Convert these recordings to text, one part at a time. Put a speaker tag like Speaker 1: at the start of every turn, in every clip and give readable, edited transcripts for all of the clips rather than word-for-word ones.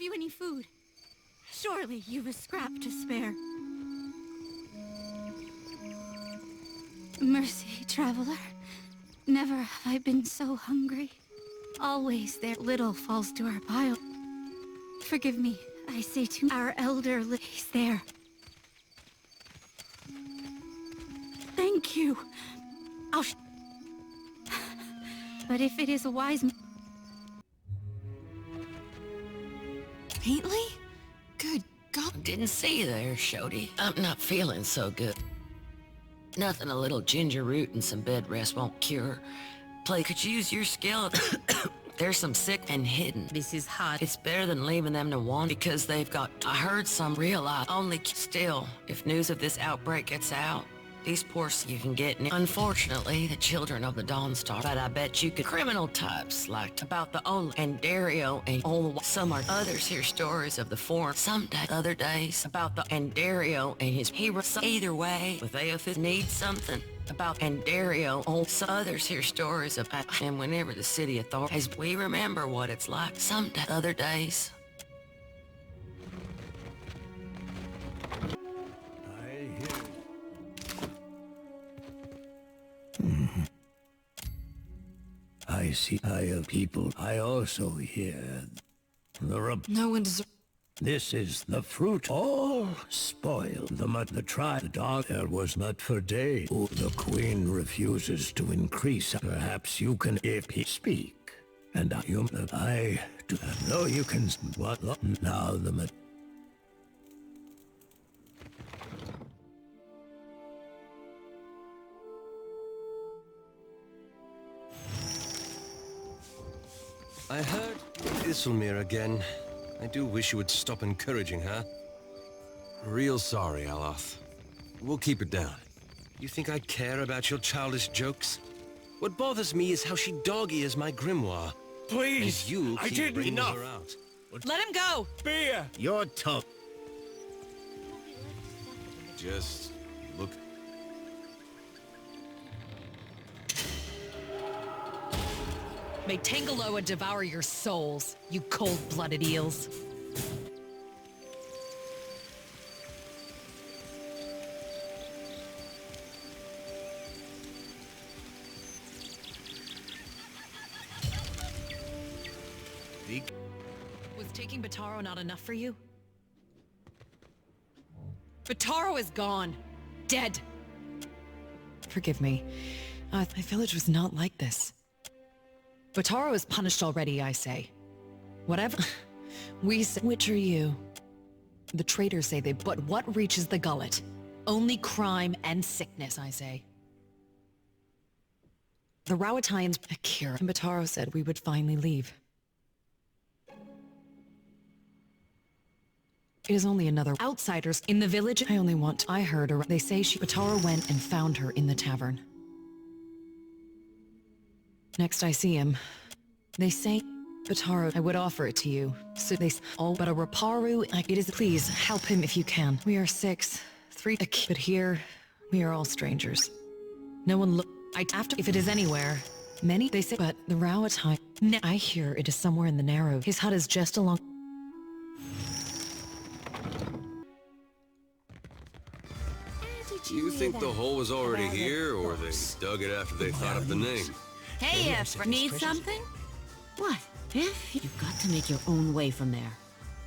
Speaker 1: you any food? Surely you've a scrap to spare. Mercy, traveler. Never have I been so hungry. Always there little falls to our pile. Forgive me, I say to our elder lays there. Thank you. But if it is a wise...
Speaker 2: Faintly? Good God.
Speaker 3: Didn't see you there, Shody. I'm not feeling so good. Nothing a little ginger root and some bed rest won't cure. Could use your skill. There's some sick and hidden.
Speaker 2: This is hot.
Speaker 3: It's better than leaving them to wander because they've got... I heard some realize only still, if news of this outbreak gets out, these poor you can get... Unfortunately, the children of the Dawn Star, but I bet you could... Criminal types like about the only... And Dario and all... Some are others hear stories of the foreign... Some day, other days, about the... And Dario and his heroes. Either way, with Aophis needs something. About and Dario, also others hear stories of, and whenever the city authorities, we remember what it's like some other days.
Speaker 4: I hear. I see. I have people. I also hear the
Speaker 2: No one deserves...
Speaker 4: This is the fruit, all spoiled. The try, the dog, there was not for day. Oh, the queen refuses to increase. Perhaps you can, if he speak. And I do know you can, what, now the
Speaker 5: I heard Isilmir again. I do wish you would stop encouraging her. Real sorry, Aloth. We'll keep it down. You think I care about your childish jokes? What bothers me is how she dog-ears my grimoire.
Speaker 6: Please,
Speaker 5: and you
Speaker 6: I
Speaker 5: keep
Speaker 6: did
Speaker 5: bringing
Speaker 6: enough.
Speaker 5: her out.
Speaker 2: Let him go!
Speaker 6: Beer!
Speaker 4: Your tongue.
Speaker 5: Just look.
Speaker 2: May Tangaloa devour your souls, you cold-blooded eels. Was taking Bataro not enough for you? Bataro is gone. Dead. Forgive me. My village was not like this. Bataro is punished already, I say. Whatever. We say, which are you? The traitors say they, but what reaches the gullet? Only crime and sickness, I say. The Rawatayans, Akira, and Bataro said we would finally leave. It is only another outsiders in the village. I only want, I heard her. They say Bataro went and found her in the tavern. Next I see him, they say, Bataro, I would offer it to you. So they oh, but a Raparu, it is, please, help him if you can. We are 6, 3, but here, we are all strangers. No one look, after, if it is anywhere, many, they say, but the Rawatai, I hear it is somewhere in the narrow. His hut is just along.
Speaker 5: You think the hole was already here, or they dug it after they thought of the name?
Speaker 7: Hey, need something? What? If you've got to make your own way from there.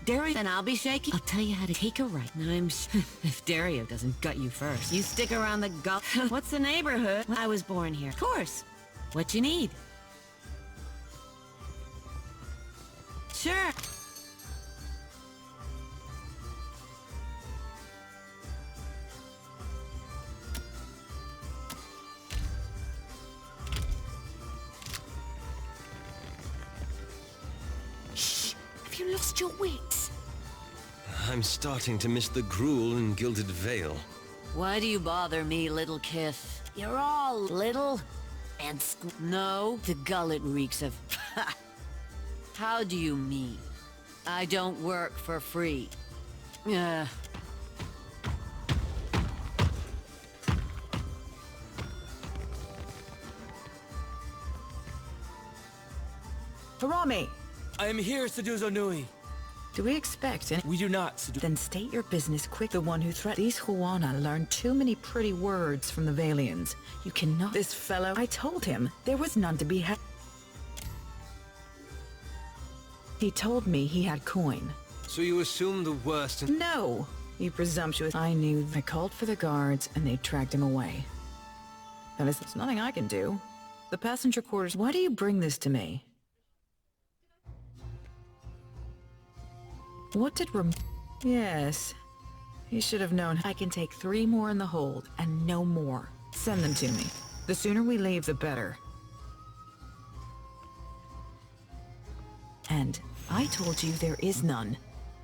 Speaker 7: Dario, then I'll be shaky. I'll tell you how to take a right. If Dario doesn't gut you first, you stick around the gut. What's the neighborhood? I was born here. Of course. What you need? Sure.
Speaker 2: You lost your wits.
Speaker 5: I'm starting to miss the gruel and gilded veil.
Speaker 7: Why do you bother me, little Kith? You're all little and no, the gullet reeks of... How do you mean? I don't work for free.
Speaker 8: Harami!
Speaker 6: I am here, Seduzo Nui. Do we expect any—
Speaker 8: We do not.
Speaker 6: Then state your business quick. The one who threatened— These Huana learned too many pretty words from the Valians. You cannot— This fellow— I told him there was none to be had. He told me he had coin.
Speaker 5: So you assume the worst and—
Speaker 6: No! You presumptuous— I knew. I called for the guards and they tracked him away. That is— There's nothing I can do. The passenger quarters— Why do you bring this to me? What did Yes. He should have known. I can take 3 more in the hold, and no more. Send them to me. The sooner we leave, the better. And I told you there is none.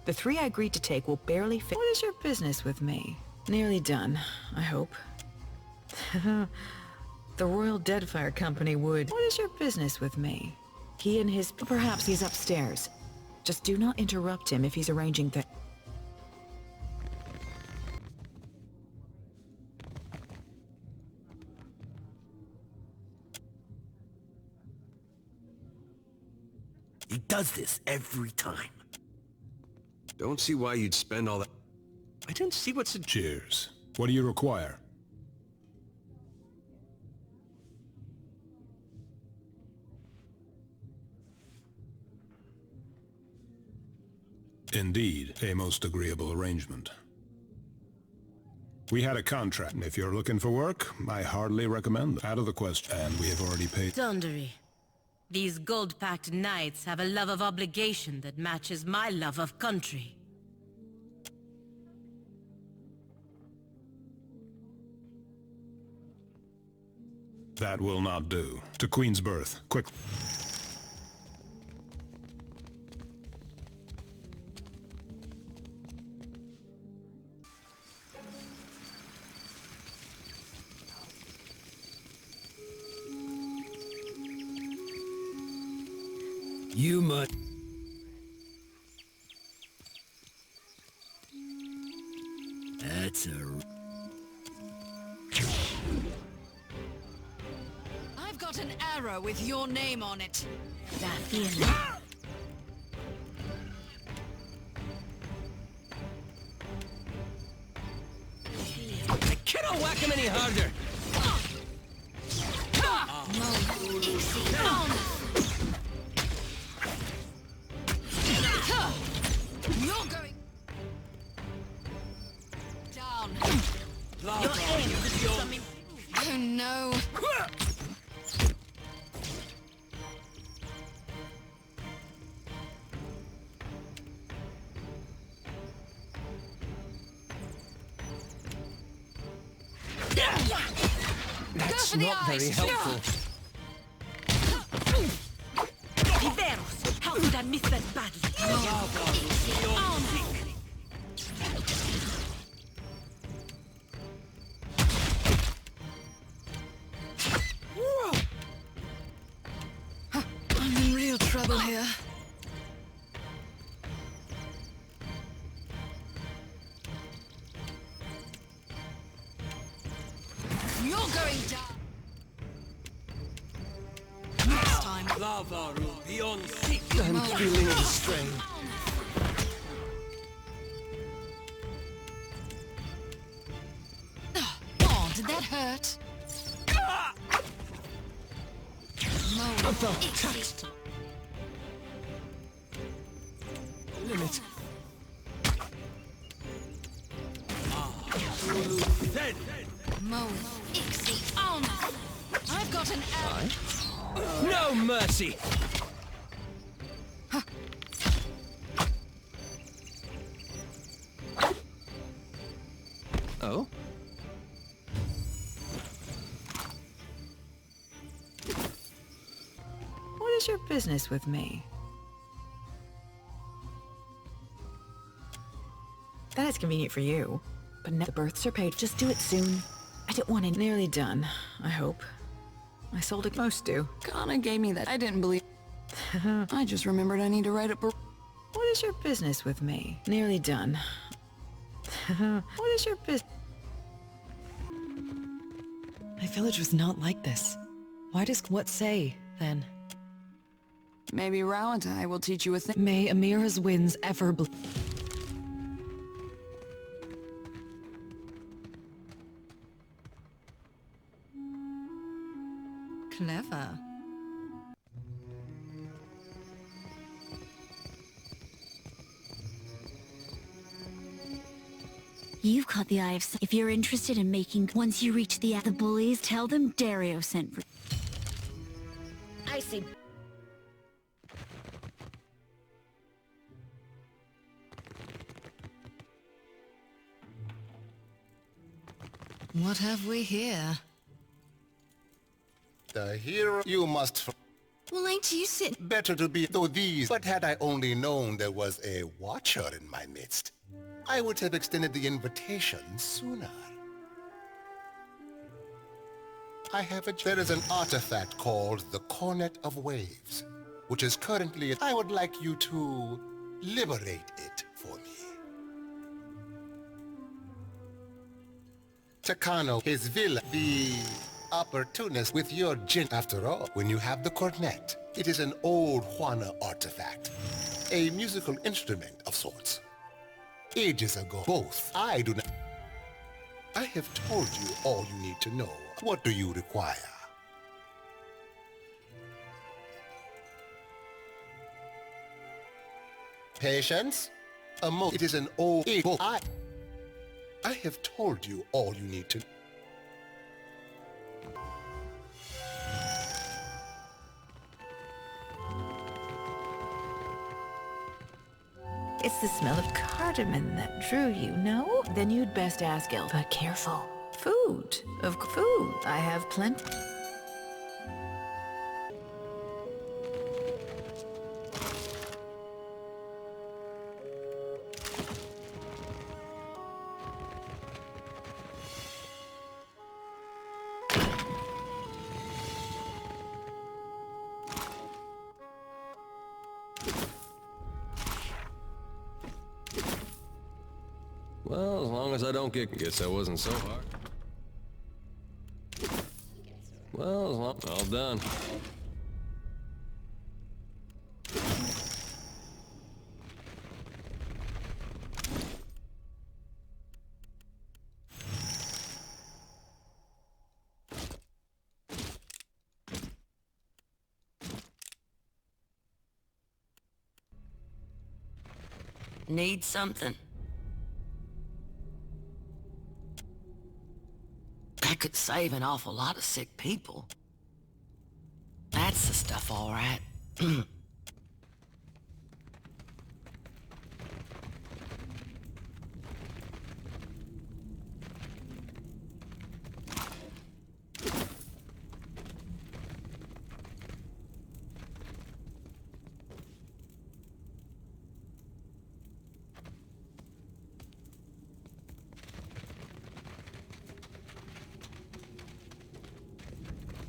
Speaker 6: The 3 I agreed to take will barely fit. What is your business with me? Nearly done, I hope. The Royal Deadfire Company would— What is your business with me? He and his— Perhaps he's upstairs. Just do not interrupt him if he's arranging things.
Speaker 8: He does this every time.
Speaker 5: Don't see why you'd spend all that.
Speaker 8: I don't see what's a—
Speaker 9: Cheers. What do you require? Indeed, a most agreeable arrangement. We had a contract, and if you're looking for work, I hardly recommend it. Out of the question, and we have already paid.
Speaker 10: Thundery. These gold-packed knights have a love of obligation that matches my love of country.
Speaker 9: That will not do. To Queen's Birth, quick.
Speaker 4: You must... That's a...
Speaker 11: I've got an arrow with your name on it.
Speaker 10: That feeling.
Speaker 8: I cannot whack him any harder!
Speaker 11: You're going down.
Speaker 10: Your aim is to something.
Speaker 11: Oh no.
Speaker 8: That's not very helpful.
Speaker 10: Viveros! How could I miss that badly?
Speaker 11: I'm in real trouble here. You're going down. Next time.
Speaker 8: Lava beyond seek. I'm feeling the strain.
Speaker 11: Oh, did that hurt?
Speaker 8: I felt touched. Limit. Dead.
Speaker 11: Mo, Ixie, on. I've got an arrow.
Speaker 8: No mercy. Oh?
Speaker 6: What is your business with me? That is convenient for you. But now the births are paid. Just do it soon. I don't want it. Nearly done, I hope. I sold it. Most do.
Speaker 11: Kana gave me that. I didn't believe. I just remembered I need to write up.
Speaker 6: What is your business with me? Nearly done. What is your business?
Speaker 2: My village was not like this. Why does what say, then?
Speaker 11: Maybe Rao and I will teach you a thing.
Speaker 2: May Amira's winds ever
Speaker 10: Clever.
Speaker 1: You've caught the eye of some. If you're interested in making... Once you reach the bullies, tell them Dario sent for...
Speaker 7: I see.
Speaker 2: What have we here?
Speaker 12: The hero you must...
Speaker 10: Well, ain't you sitting?
Speaker 12: Better to be though these, but had I only known there was a watcher in my midst, I would have extended the invitation sooner. There is an artifact called the Cornet of Waves, which is currently... I would like you to liberate it for me. Takano, his villa, the opportunist with your After all, when you have the cornet, it is an old Juana artifact, a musical instrument of sorts. Ages ago, I have told you all you need to know. What do you require? Patience? It is an old... I have told you all you need to...
Speaker 6: It's the smell of cardamom that drew you, no? Then you'd best ask El. But careful. Food. Food. I have plenty.
Speaker 5: Well, as long as I don't guess that wasn't so hard. Well, as long... all done.
Speaker 3: Need something? That could save an awful lot of sick people. That's the stuff, all right.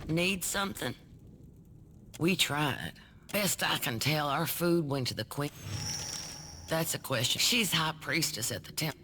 Speaker 3: Need something? We tried. Best I can tell, our food went to the queen. That's a question. She's high priestess at the temple.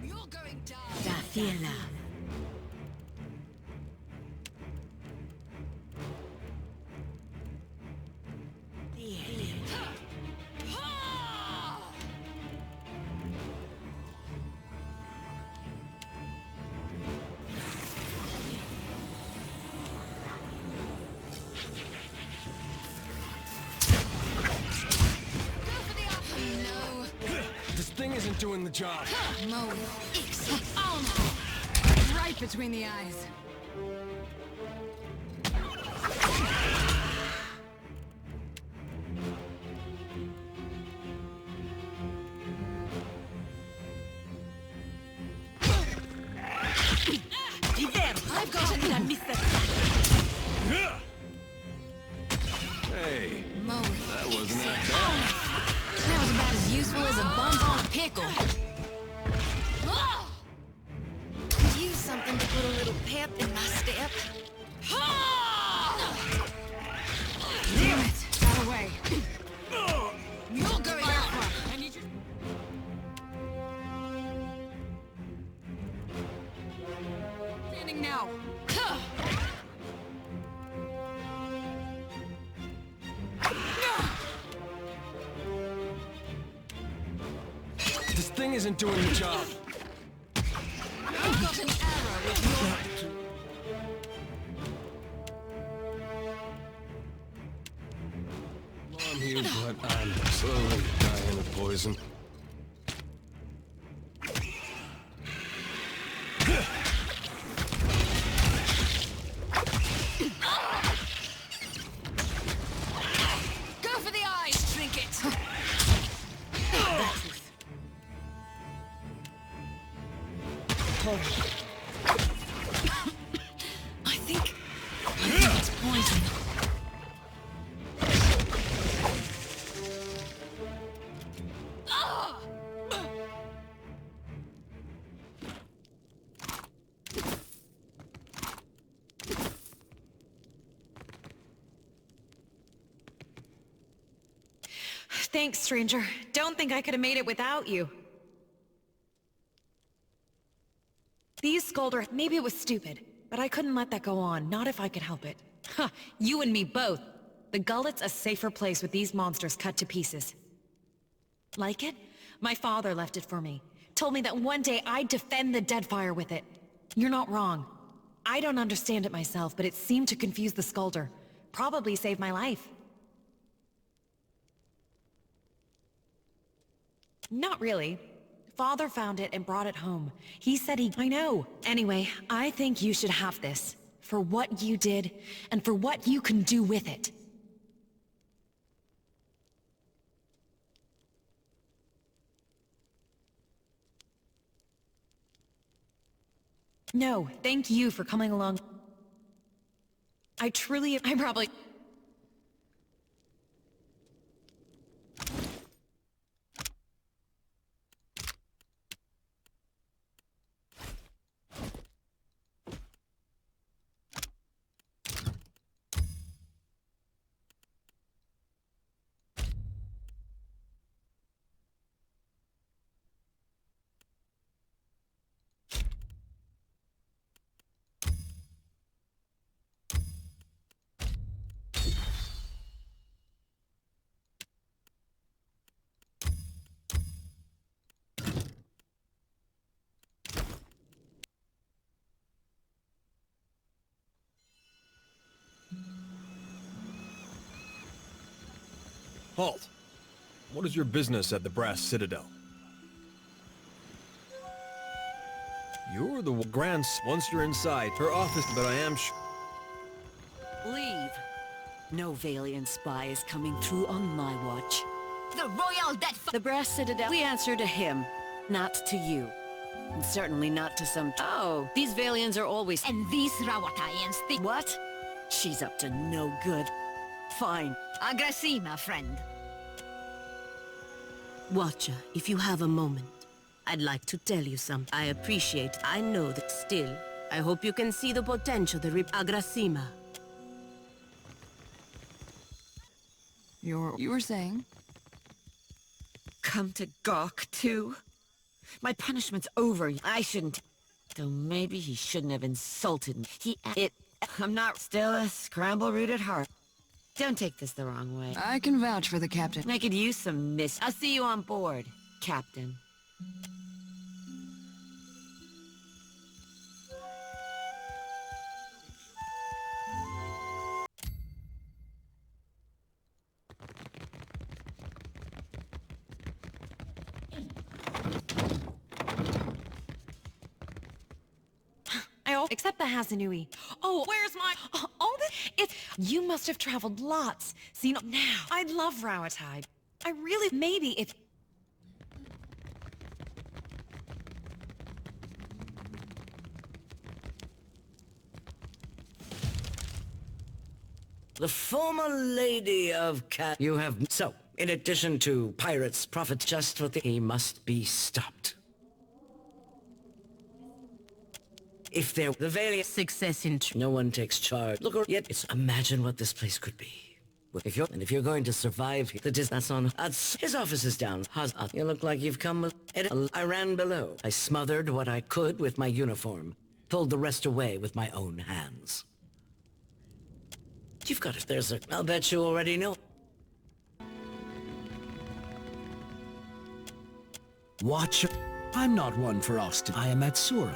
Speaker 10: You're going down. Dafiela.
Speaker 8: This thing isn't doing the job.
Speaker 11: Mo. Right between the eyes.
Speaker 10: I've got it, that Mr.
Speaker 5: Hey,
Speaker 10: Moe.
Speaker 5: that wasn't that bad.
Speaker 10: That was about as useful as a bump on a pickle. Use something to put a little pep in my step. Damn it! Out of the way. You'll go here. I need you. Standing now.
Speaker 5: This thing isn't doing the job.
Speaker 10: I've got an arrow with your...
Speaker 5: I'm here, but I'm slowly dying of poison.
Speaker 10: Go for the eyes, trinket! I think it's poison.
Speaker 2: Thanks, stranger. Don't think I could have made it without you. These Skulder, maybe it was stupid, but I couldn't let that go on, not if I could help it. Ha! You and me both. The gullet's a safer place with these monsters cut to pieces. Like it? My father left it for me. Told me that one day I'd defend the Deadfire with it. You're not wrong. I don't understand it myself, but it seemed to confuse the Skulder. Probably saved my life. Not really. Father found it and brought it home. He said I know. Anyway, I think you should have this. For what you did, and for what you can do with it. No, thank you for coming along. I probably...
Speaker 13: Halt! What is your business at the Brass Citadel? You're the once you're inside her office, but I am
Speaker 7: Leave. No Valiant spy is coming through on my watch.
Speaker 10: The Royal
Speaker 7: The Brass Citadel, we answer to him, not to you. And certainly not to some... Oh, these Valians are always...
Speaker 10: And these Rawatayans think...
Speaker 7: What? She's up to no good. Fine.
Speaker 10: Agrasima, friend.
Speaker 14: Watcher, if you have a moment, I'd like to tell you something. I appreciate, I know that still. I hope you can see the potential that Agrasima.
Speaker 11: You were saying?
Speaker 7: Come to gawk, too? My punishment's over. I shouldn't... Though maybe he shouldn't have insulted me. I'm not still a scramble-root at heart. Don't take this the wrong way.
Speaker 11: I can vouch for the captain.
Speaker 7: I could use some I'll see you on board, Captain.
Speaker 2: Except the Hasanui. Oh, where's my... All this... It's... You must have traveled lots. Seen... Now, I'd love Rawatide. I really... Maybe if...
Speaker 15: The former Lady of Cat. You have... So, in addition to pirates, prophets, just for the... He must be stopped. If there... The Valiant...
Speaker 7: Success in...
Speaker 15: No one takes charge. Look, yet it's... Imagine what this place could be. If you're going to survive, that's on... his office is down. You look like you've come... I ran below. I smothered what I could with my uniform. Pulled the rest away with my own hands. You've got it. There's a... I'll bet you already know.
Speaker 16: Watch. I'm not one for Austin. I am at Sura.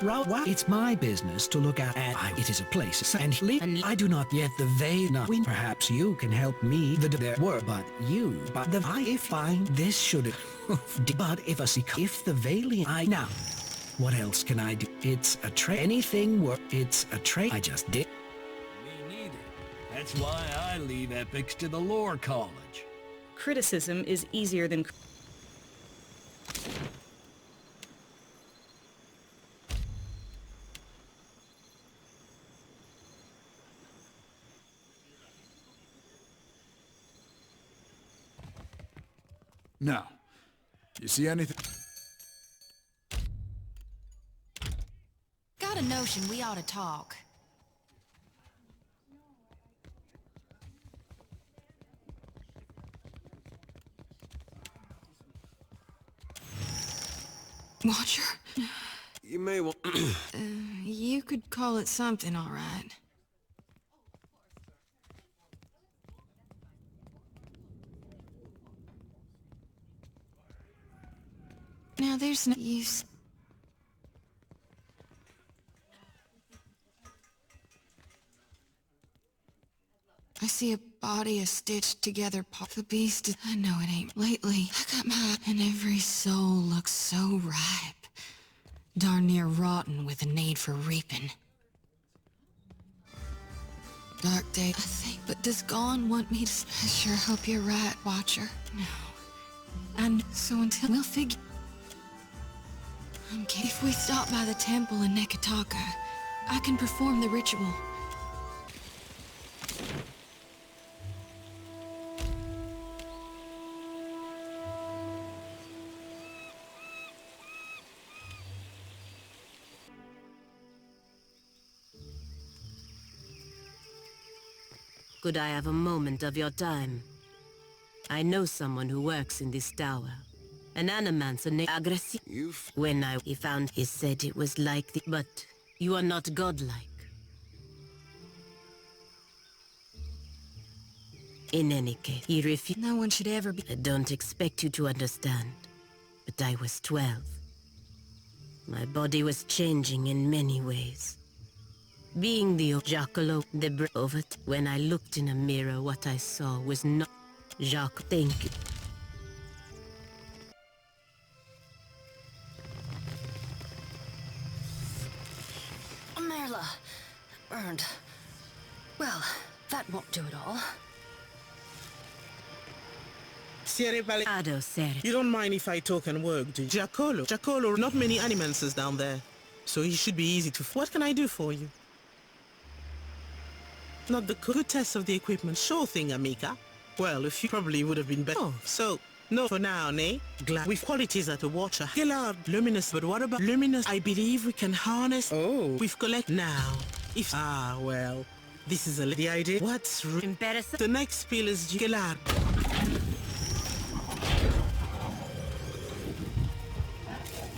Speaker 16: It's my business to look at. It is a place. And I do not yet the veil. Perhaps you can help me. There were, but you. But if find this should. But if the Valiant. Now. What else can I do? It's a trade. Anything work. It's a trade. I just did.
Speaker 8: Me neither. That's why I leave epics to the lore college.
Speaker 17: Criticism is easier than...
Speaker 18: Now, you see anything?
Speaker 19: Got a notion we ought to talk.
Speaker 11: Watcher?
Speaker 5: You may want...
Speaker 11: You could call it something, all right. Now, there's no use. I see a body, a stitched together pop. The beast is... I know it ain't. Lately, I got my... And every soul looks so ripe. Darn near rotten with a need for reaping. Dark day, I think. But does Gone want me to... I sure hope you're right, Watcher. No. And so until... We'll figure... If we stop by the temple in Nekataka, I can perform the ritual.
Speaker 14: Could I have a moment of your time? I know someone who works in this tower. An animancer named Aggressive. When he found, he said it was like the... But you are not godlike. In any case, he refused...
Speaker 11: No one should ever be...
Speaker 14: I don't expect you to understand, but I was 12. My body was changing in many ways. Being the Jackalo, the over it. When I looked in a mirror, what I saw was not... Jacques, thank you.
Speaker 19: Merla. Burned. Well, that won't do it all.
Speaker 20: You don't mind if I talk and work, do you? Giaccolo, not many animancers down there. So he should be easy to... What can I do for you? Not the good test of the equipment. Sure thing, Amica. Well, if you probably would have been better. Oh, so... No, for now, nay. Glad with qualities at a watcher. Gillard, luminous, but what about luminous? I believe we can harness... Oh. We've collect now. If... Ah, well. This is the idea. What's...
Speaker 10: Embarrassing.
Speaker 20: The next spiel is Gillard.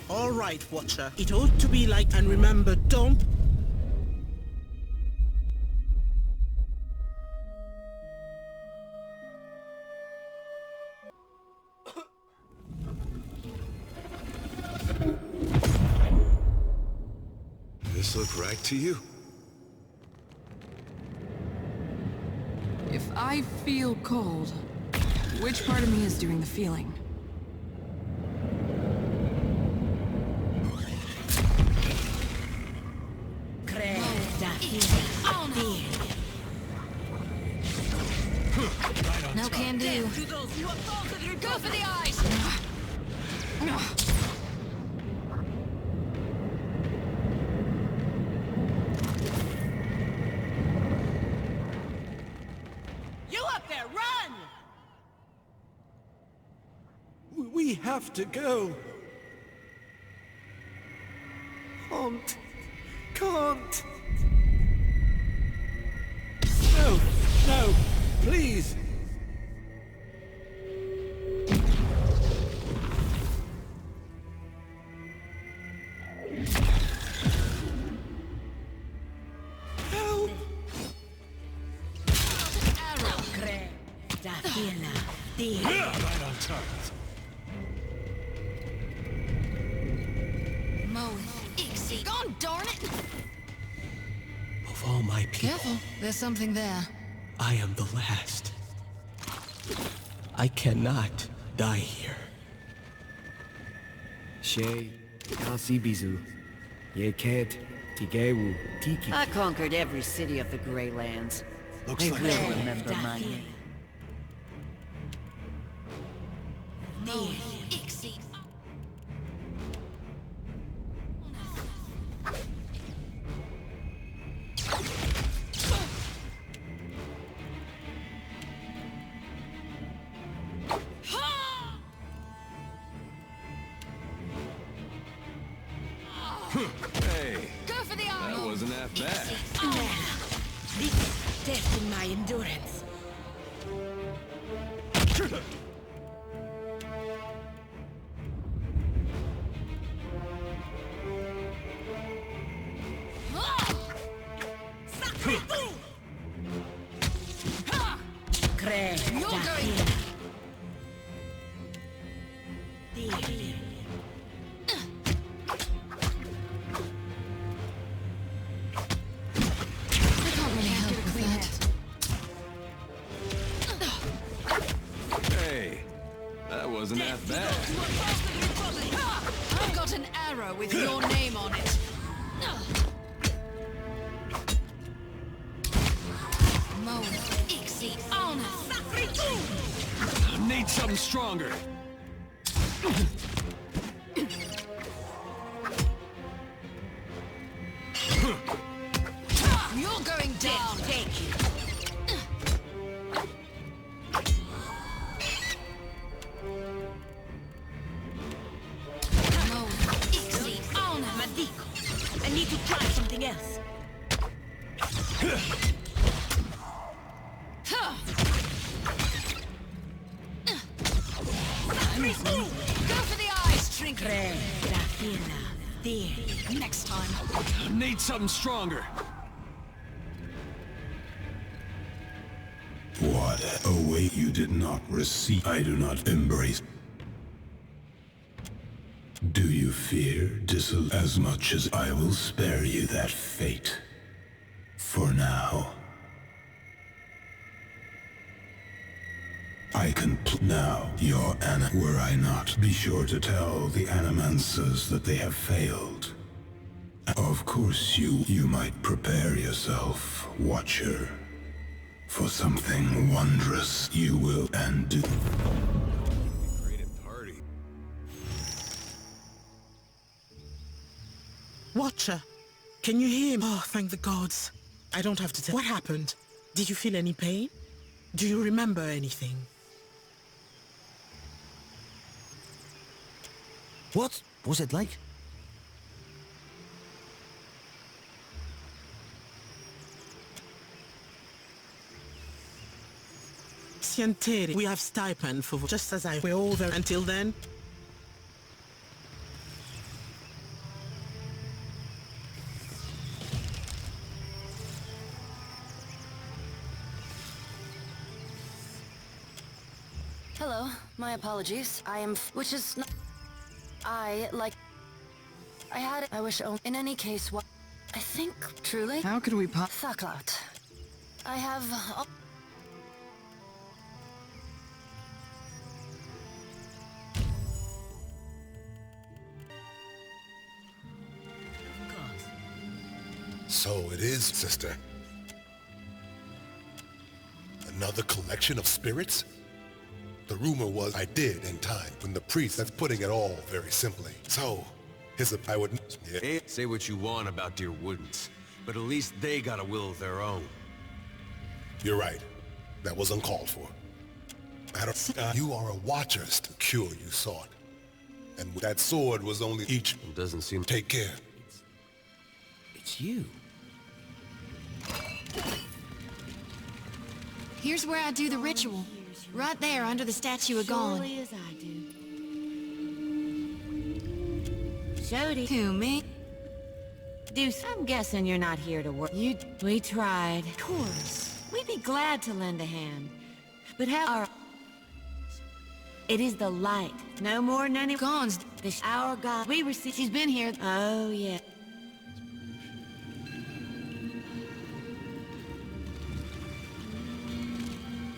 Speaker 20: All right, watcher. It ought to be like... And remember, don't...
Speaker 5: This look right to you?
Speaker 11: If I feel cold, which part of me is doing the feeling?
Speaker 19: No can do. Go for the eyes!
Speaker 13: have to go. Can't. No, no, please. Help! Right on target.
Speaker 11: Gone, darn it!
Speaker 13: Of all my people,
Speaker 11: Careful, there's something there.
Speaker 13: I am the last. I cannot die here.
Speaker 21: Shay, Kasi Bizu, Yeket, Tigewu, Tiki.
Speaker 7: I conquered every city of the Greylands. They will remember my name.
Speaker 5: Hey,
Speaker 11: Go for the arm.
Speaker 5: that wasn't half bad.
Speaker 7: This is testing my endurance.
Speaker 11: You're going. I can't really help with that.
Speaker 5: Hey, that wasn't half bad.
Speaker 11: I've got an arrow with your name on it. Mo, Ixie, Honor,
Speaker 5: I need something stronger.
Speaker 11: You're going down.
Speaker 7: Take you.
Speaker 11: Mo, Ixie, Honor.
Speaker 7: Madiko, I need to try something else.
Speaker 11: Go for the eyes, Trinket. Next time.
Speaker 5: I need something stronger.
Speaker 9: What a weight you did not receive. I do not embrace. Do you fear as much as I will spare you that fate? For now. I can now, your Anna. Were I not, be sure to tell the Animancers that they have failed. Of course you might prepare yourself, Watcher, for something wondrous you will and do.
Speaker 5: Party.
Speaker 20: Watcher, can you hear me? Oh, thank the gods. I don't have to tell. What happened? Did you feel any pain? Do you remember anything?
Speaker 22: What was it like?
Speaker 20: Sientere, we have stipend for just as we're all there. Until then,
Speaker 19: Hello, my apologies. I am which is not... I wish in any case, what... I think, truly...
Speaker 22: How could we
Speaker 19: Thaklat. I have...
Speaker 12: So it is, sister. Another collection of spirits? The rumor was I did in time, when the priest, that's putting it all very simply. So, I would...
Speaker 5: Yeah. Say what you want about dear Woodens, but at least they got a will of their own.
Speaker 12: You're right. That was uncalled for. You are a watcher to cure you sought. And that sword was only each.
Speaker 5: It doesn't seem...
Speaker 12: Take care.
Speaker 16: It's you.
Speaker 11: Here's where I do the ritual. Right there under the statue of God.
Speaker 7: Surely as I do. Jody.
Speaker 11: Who, me?
Speaker 7: Deuce, I'm guessing you're not here to work. We tried. Of course. We'd be glad to lend a hand. But have our... It is the light. No more than any...
Speaker 11: Gone's...
Speaker 7: Our God. We received...
Speaker 11: She's been here.
Speaker 7: Oh, yeah.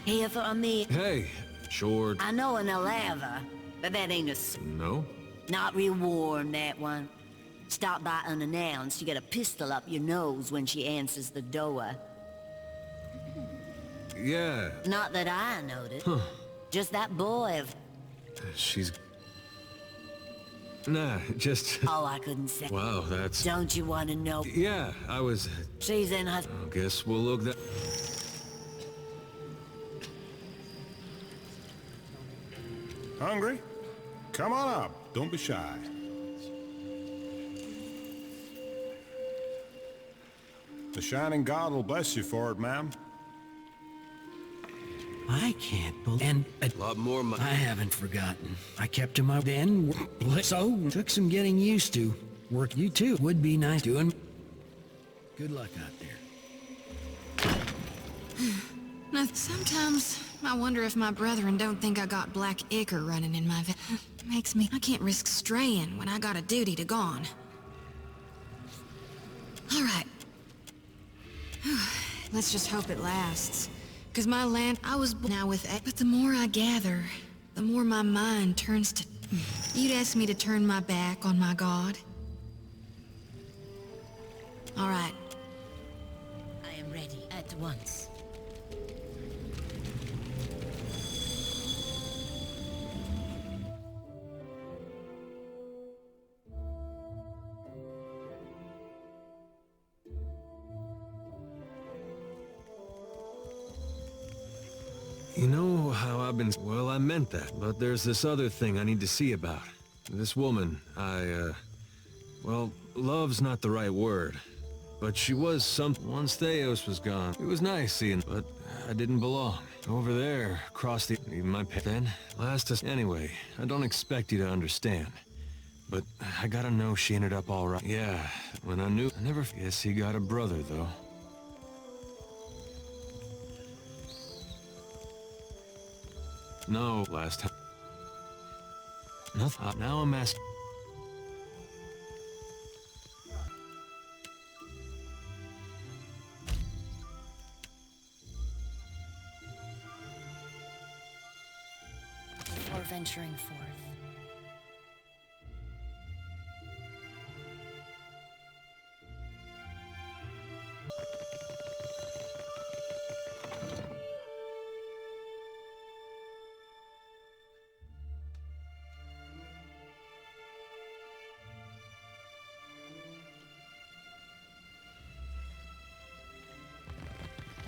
Speaker 7: Here for me.
Speaker 5: Hey, sure.
Speaker 14: I know an lava, but that ain't a...
Speaker 5: No?
Speaker 14: Not real warm, that one. Stop by unannounced, you get a pistol up your nose when she answers the door.
Speaker 5: Yeah.
Speaker 14: Not that I noticed.
Speaker 5: Huh.
Speaker 14: Just that boy of...
Speaker 5: She's... Nah, just...
Speaker 14: Oh, I couldn't say.
Speaker 5: Wow, that's...
Speaker 14: Don't you want to know?
Speaker 5: Yeah, I was...
Speaker 14: She's in her...
Speaker 5: I guess we'll look that...
Speaker 9: Hungry? Come on up. Don't be shy. The Shining God will bless you for it, ma'am.
Speaker 16: I can't believe... And
Speaker 5: a lot more money.
Speaker 16: I haven't forgotten. I kept him up then. So, took some getting used to. Work you too. Would be nice doing. Good luck out there.
Speaker 11: Now, sometimes I wonder if my brethren don't think I got black ichor running in my veins. Makes me... I can't risk straying when I got a duty to gone. All right. Let's just hope it lasts. Cause my land, I was now with it. But the more I gather, the more my mind turns to... You'd ask me to turn my back on my God? All right.
Speaker 14: I am ready at once.
Speaker 5: You know how I've been... Well, I meant that, but there's this other thing I need to see about. This woman, well, love's not the right word. But she was something. Once Theos was gone, it was nice seeing, but I didn't belong. Over there, across the... Even my pet then. Anyway, I don't expect you to understand. But I gotta know she ended up all right. Yeah, when I knew... I never... Guess he got a brother, though. No, last time. Nothing. Now I'm asking.
Speaker 19: Before venturing forth.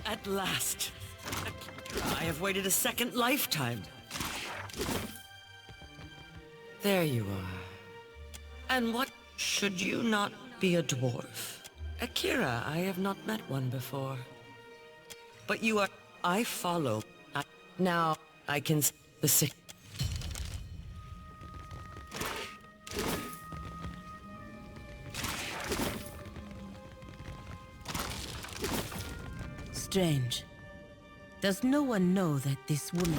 Speaker 3: At last. I have waited a second lifetime. There you are. And what should you not be a dwarf? Akira, I have not met one before. But you are... I follow. Now, I can... The sick...
Speaker 10: Strange. Does no one know that this woman...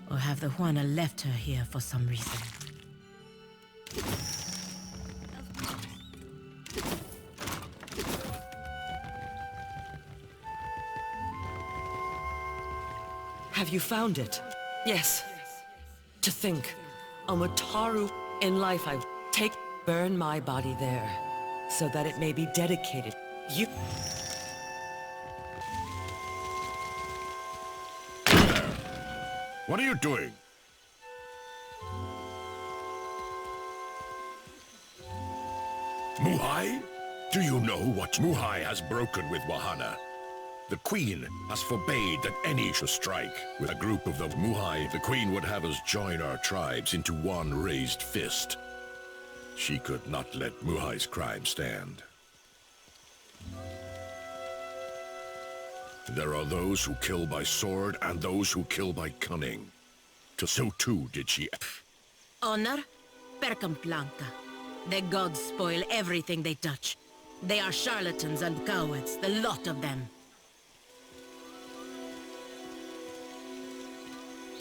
Speaker 10: Or have the Juana left her here for some reason?
Speaker 3: Have you found it? Yes. To think, a Mataru in life I take Burn my body there, so that it may be dedicated. You...
Speaker 1: What are you doing? Muhai? Do you know what Muhai has broken with Wahana? The Queen has forbade that any should strike. With a group of the Muhai, the Queen would have us join our tribes into one raised fist. She could not let Muhai's crime stand. There are those who kill by sword and those who kill by cunning. So too did she.
Speaker 10: Honor? Percamplanta. The gods spoil everything they touch. They are charlatans and cowards, the lot of them.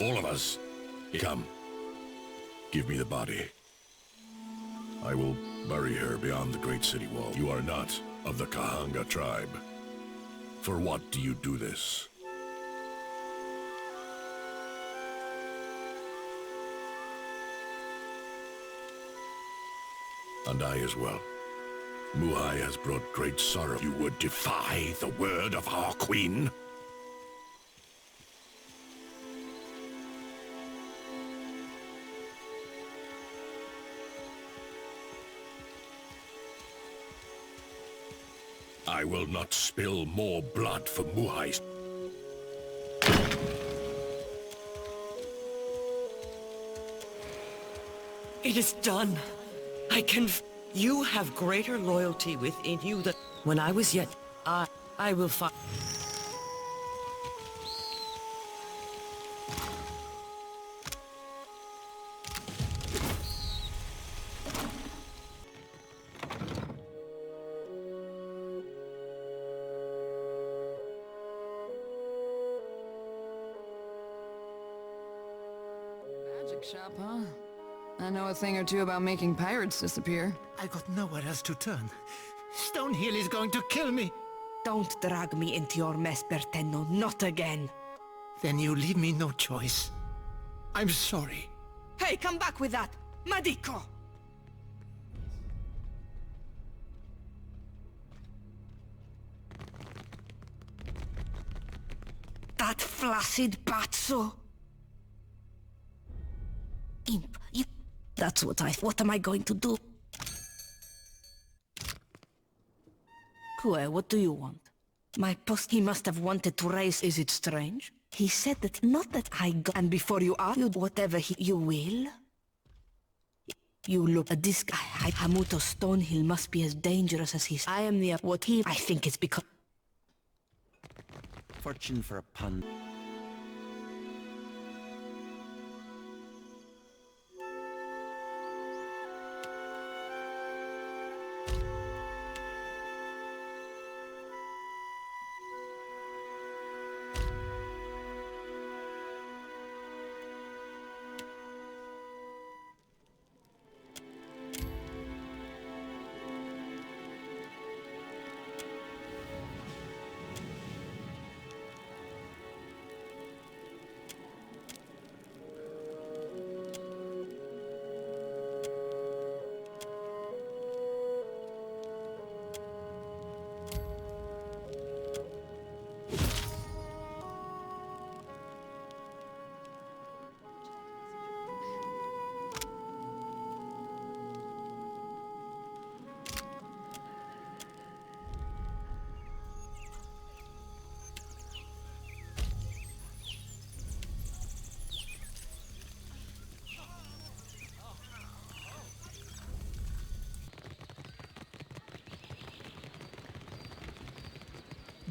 Speaker 1: All of us. Come. Give me the body. I will bury her beyond the great city wall. You are not of the Kahanga tribe. For what do you do this? And I as well. Muhai has brought great sorrow. You would defy the word of our queen? I will not spill more blood for Muhai.
Speaker 3: It is done. I can... You have greater loyalty within you than... When I was yet... I will fight...
Speaker 11: Magic shop, huh? I know a thing or two about making pirates disappear.
Speaker 4: I got nowhere else to turn. Stonehill is going to kill me.
Speaker 23: Don't drag me into your mess, Bertenno. Not again.
Speaker 4: Then you leave me no choice. I'm sorry.
Speaker 23: Hey, come back with that! Madiko! That flaccid pazzo! Imp, you... That's what What am I going to do? Kue, what do you want? My post... He must have wanted to raise... Is it strange? He said that... Not that I got... And before you ask... Whatever you will? You look at this guy. Hamuto Stonehill must be as dangerous as he's... I am the... What he... I think it's because...
Speaker 22: Fortune for a pun.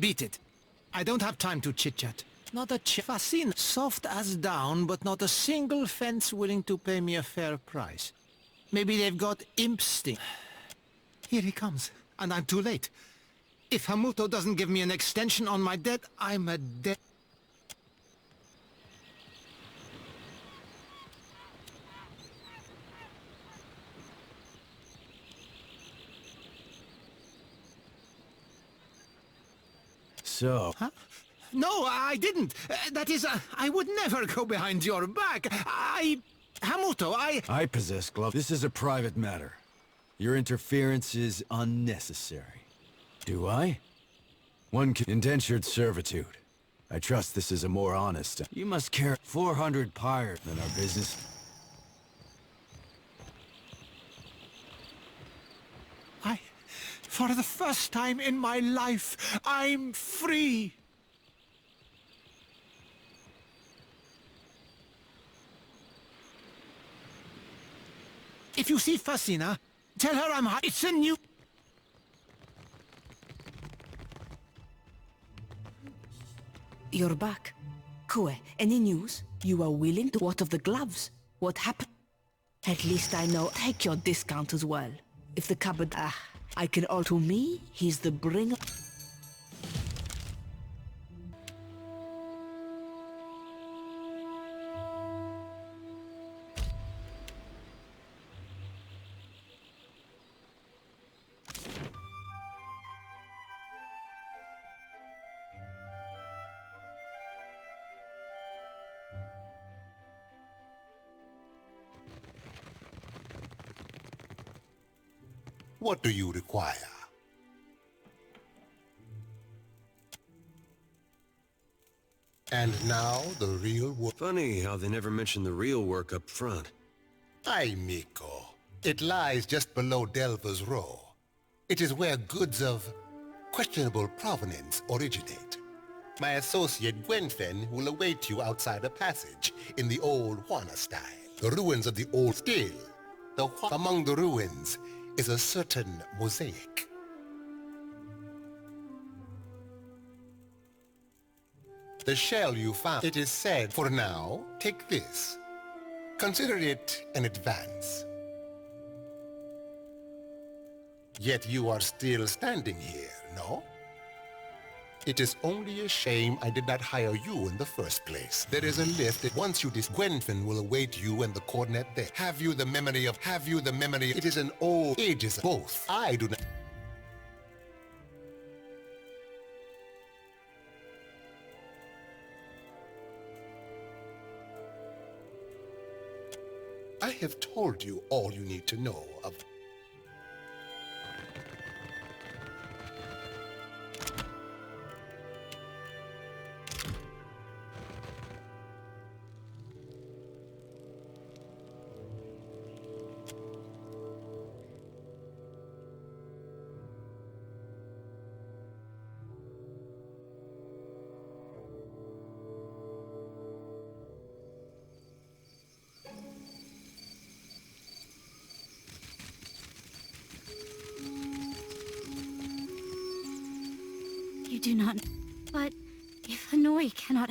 Speaker 4: Beat it. I don't have time to chit-chat. Not a Fascin. Soft as down, but not a single fence willing to pay me a fair price. Maybe they've got imp sting. Here he comes, and I'm too late. If Hamuto doesn't give me an extension on my debt, I'm a dead...
Speaker 22: So...
Speaker 4: Huh? No, I didn't. That is, I would never go behind your back. Hamuto,
Speaker 22: I possess gloves. This is a private matter. Your interference is unnecessary. Do I? One can indentured servitude. I trust this is a more honest... You must care 400 pyre than our business.
Speaker 4: For the first time in my life, I'm free! If you see Fasina, tell her I'm... It's a new...
Speaker 23: You're back. Kue, any news? You are willing to... What of the gloves? What happened? At least I know. Take your discount as well. If the cupboard... I can all... To me, he's the bringer...
Speaker 12: What do you require? And now, the real work.
Speaker 5: Funny how they never mention the real work up front.
Speaker 12: Ay, Miko. It lies just below Delva's Row. It is where goods of questionable provenance originate. My associate Gwenfen will await you outside the passage in the old Juana style. The ruins of the old still. Among the ruins is a certain mosaic. The shell you found, it is said, for now, take this. Consider it an advance. Yet you are still standing here, no? It is only a shame I did not hire you in the first place. There is a lift that once you Gwenfen will await you and the coordinate there. Have you the memory? It is an old ages both. I do not... I have told you all you need to know of...
Speaker 2: You do not... But if Hanoi cannot...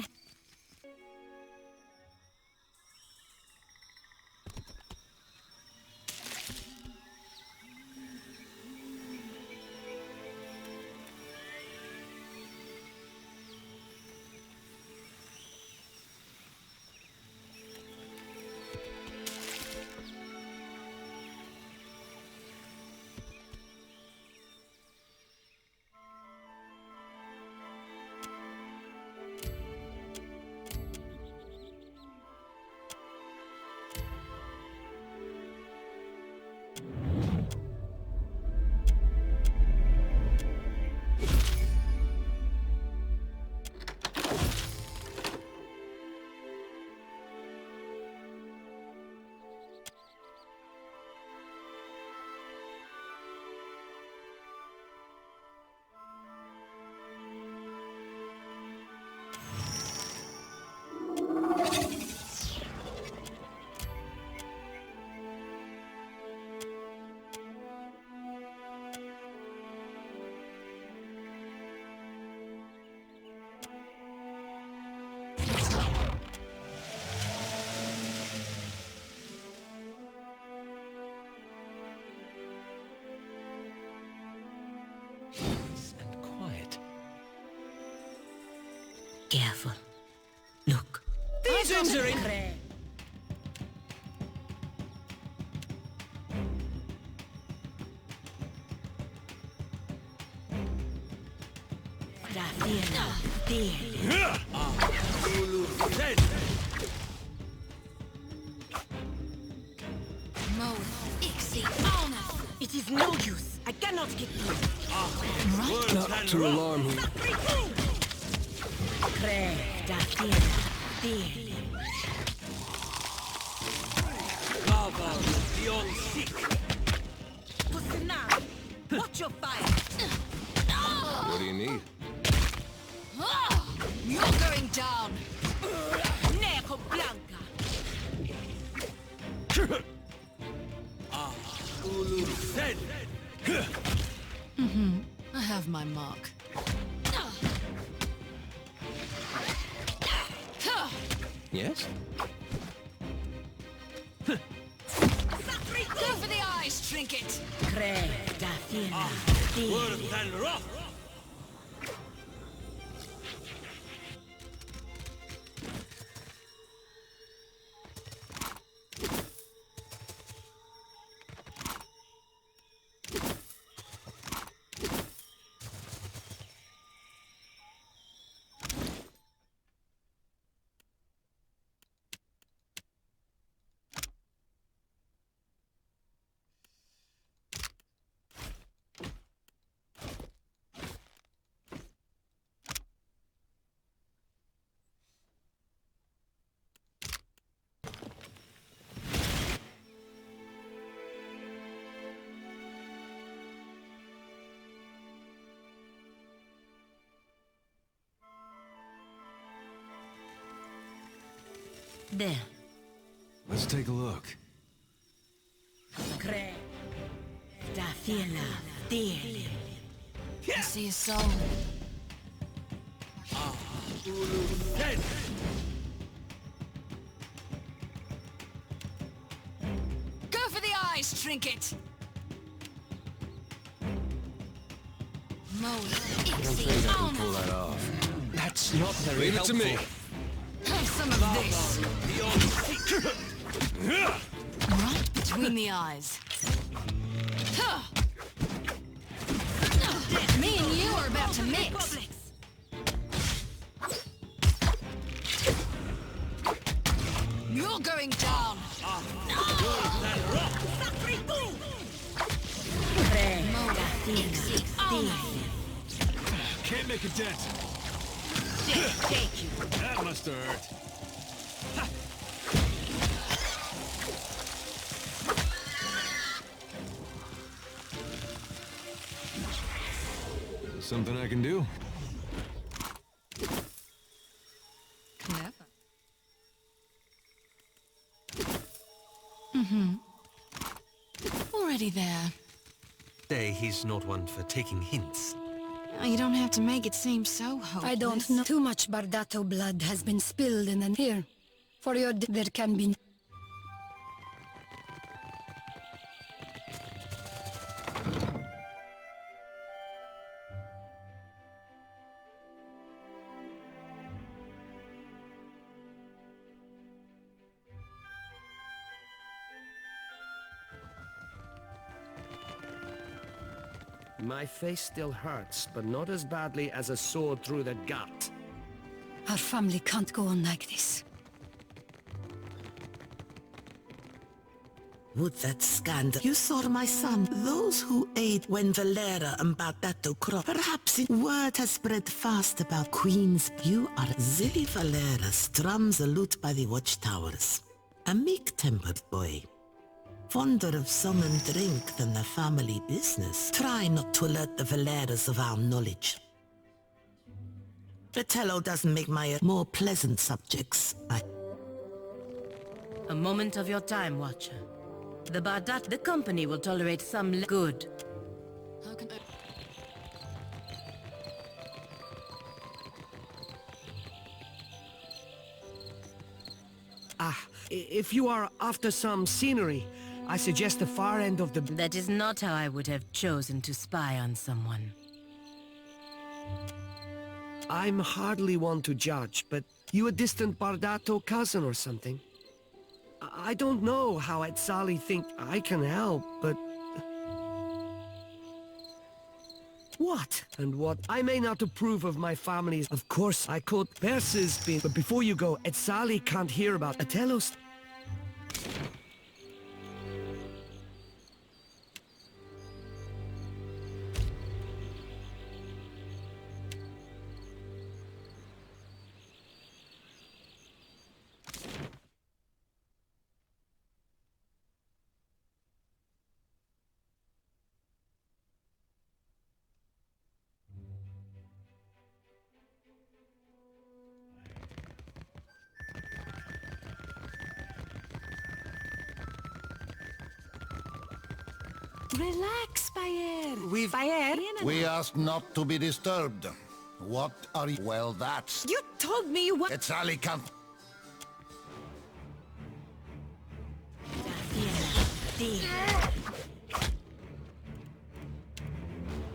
Speaker 14: Careful. Look.
Speaker 10: These rooms are in...
Speaker 2: It is
Speaker 10: is no use. I cannot get through.
Speaker 5: Not to alarm me.
Speaker 10: Beyond sick. Watch your fire.
Speaker 5: What do you need?
Speaker 10: You're going down. Neko Blanca.
Speaker 5: Ulu said.
Speaker 10: I have my mark.
Speaker 5: Yes?
Speaker 10: Go for the eyes, trinket.
Speaker 5: Worth and rough.
Speaker 10: There.
Speaker 22: Let's take a look.
Speaker 10: I see a soul. Go for the eyes, trinket.
Speaker 5: I don't think I can pull that off.
Speaker 4: That's not very
Speaker 5: Leave it to me.
Speaker 10: Have some of this. Right between the eyes. Me and you are about to mix. You're going down.
Speaker 22: Can't make a dent.
Speaker 10: Take you.
Speaker 22: That must have hurt. Something I can do?
Speaker 11: Clever. Already there.
Speaker 5: Say he's not one for taking hints.
Speaker 11: You don't have to make it seem so hopeless.
Speaker 6: I don't know. Too much Bardato blood has been spilled in an here. For your there can be...
Speaker 13: My face still hurts, but not as badly as a sword through the gut.
Speaker 6: Our family can't go on like this.
Speaker 20: Would that scandal? You saw my son. Those who aid when Valera and Bardato cross. Perhaps word has spread fast about Queens. You are Zilly Valera, strums a lute by the watchtowers. A meek-tempered boy. Fonder of some and drink than the family business. Try not to alert the Valeras of our knowledge. Vitello doesn't make my more pleasant subjects.
Speaker 14: A moment of your time, Watcher. The Bardat, the company will tolerate some good.
Speaker 11: How can I...
Speaker 13: If you are after some scenery, I suggest the far end of the...
Speaker 14: That is not how I would have chosen to spy on someone.
Speaker 13: I'm hardly one to judge, but you a distant Bardato cousin or something? I don't know how Etzali think I can help, but... What? And what? I may not approve of my family's... Of course, I could. Persis been... But before you go, Etzali can't hear about Atelos.
Speaker 23: Relax, Bayer.
Speaker 12: We asked not to be disturbed. What are you? Well, that's...
Speaker 23: You told me you were...
Speaker 12: It's Alicante.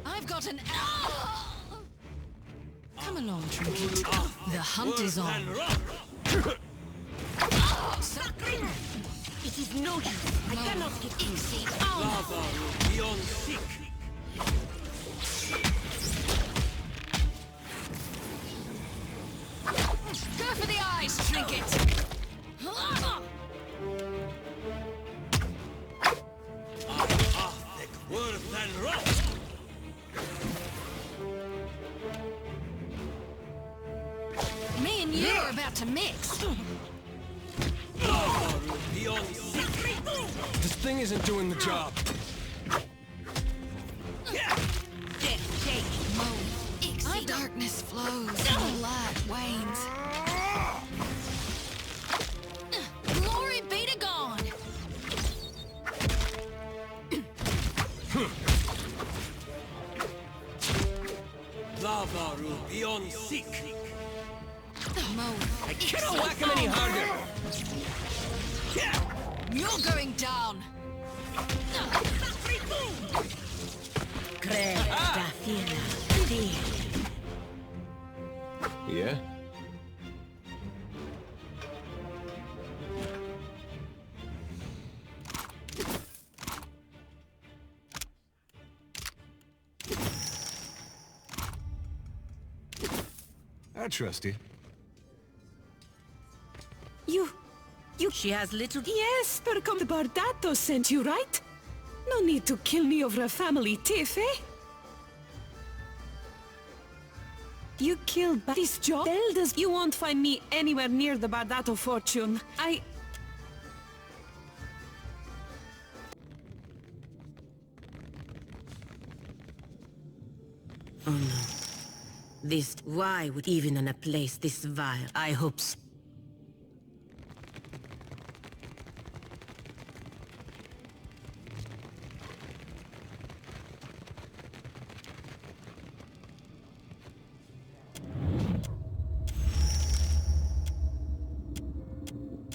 Speaker 10: I've got an... Come along, Trinket. The hunt is on.
Speaker 14: It is no use. I cannot get easy.
Speaker 5: Beyond sick.
Speaker 10: Go for the eyes, Trinket! Me and you are about to mix.
Speaker 5: This thing isn't doing the job.
Speaker 11: My darkness flows and the light wanes.
Speaker 10: Glory be to God!
Speaker 5: Lavaru beyond sick.
Speaker 10: I
Speaker 5: cannot whack him any harder.
Speaker 10: You're going down.
Speaker 22: Yeah? I trust you.
Speaker 23: She has little... Yes, Percom the Bardato sent you, right? No need to kill me over a family tiff, eh? You killed this job. Elders, you won't find me anywhere near the Bardato fortune.
Speaker 14: Oh no. Why would even in a place this vile? I hope so.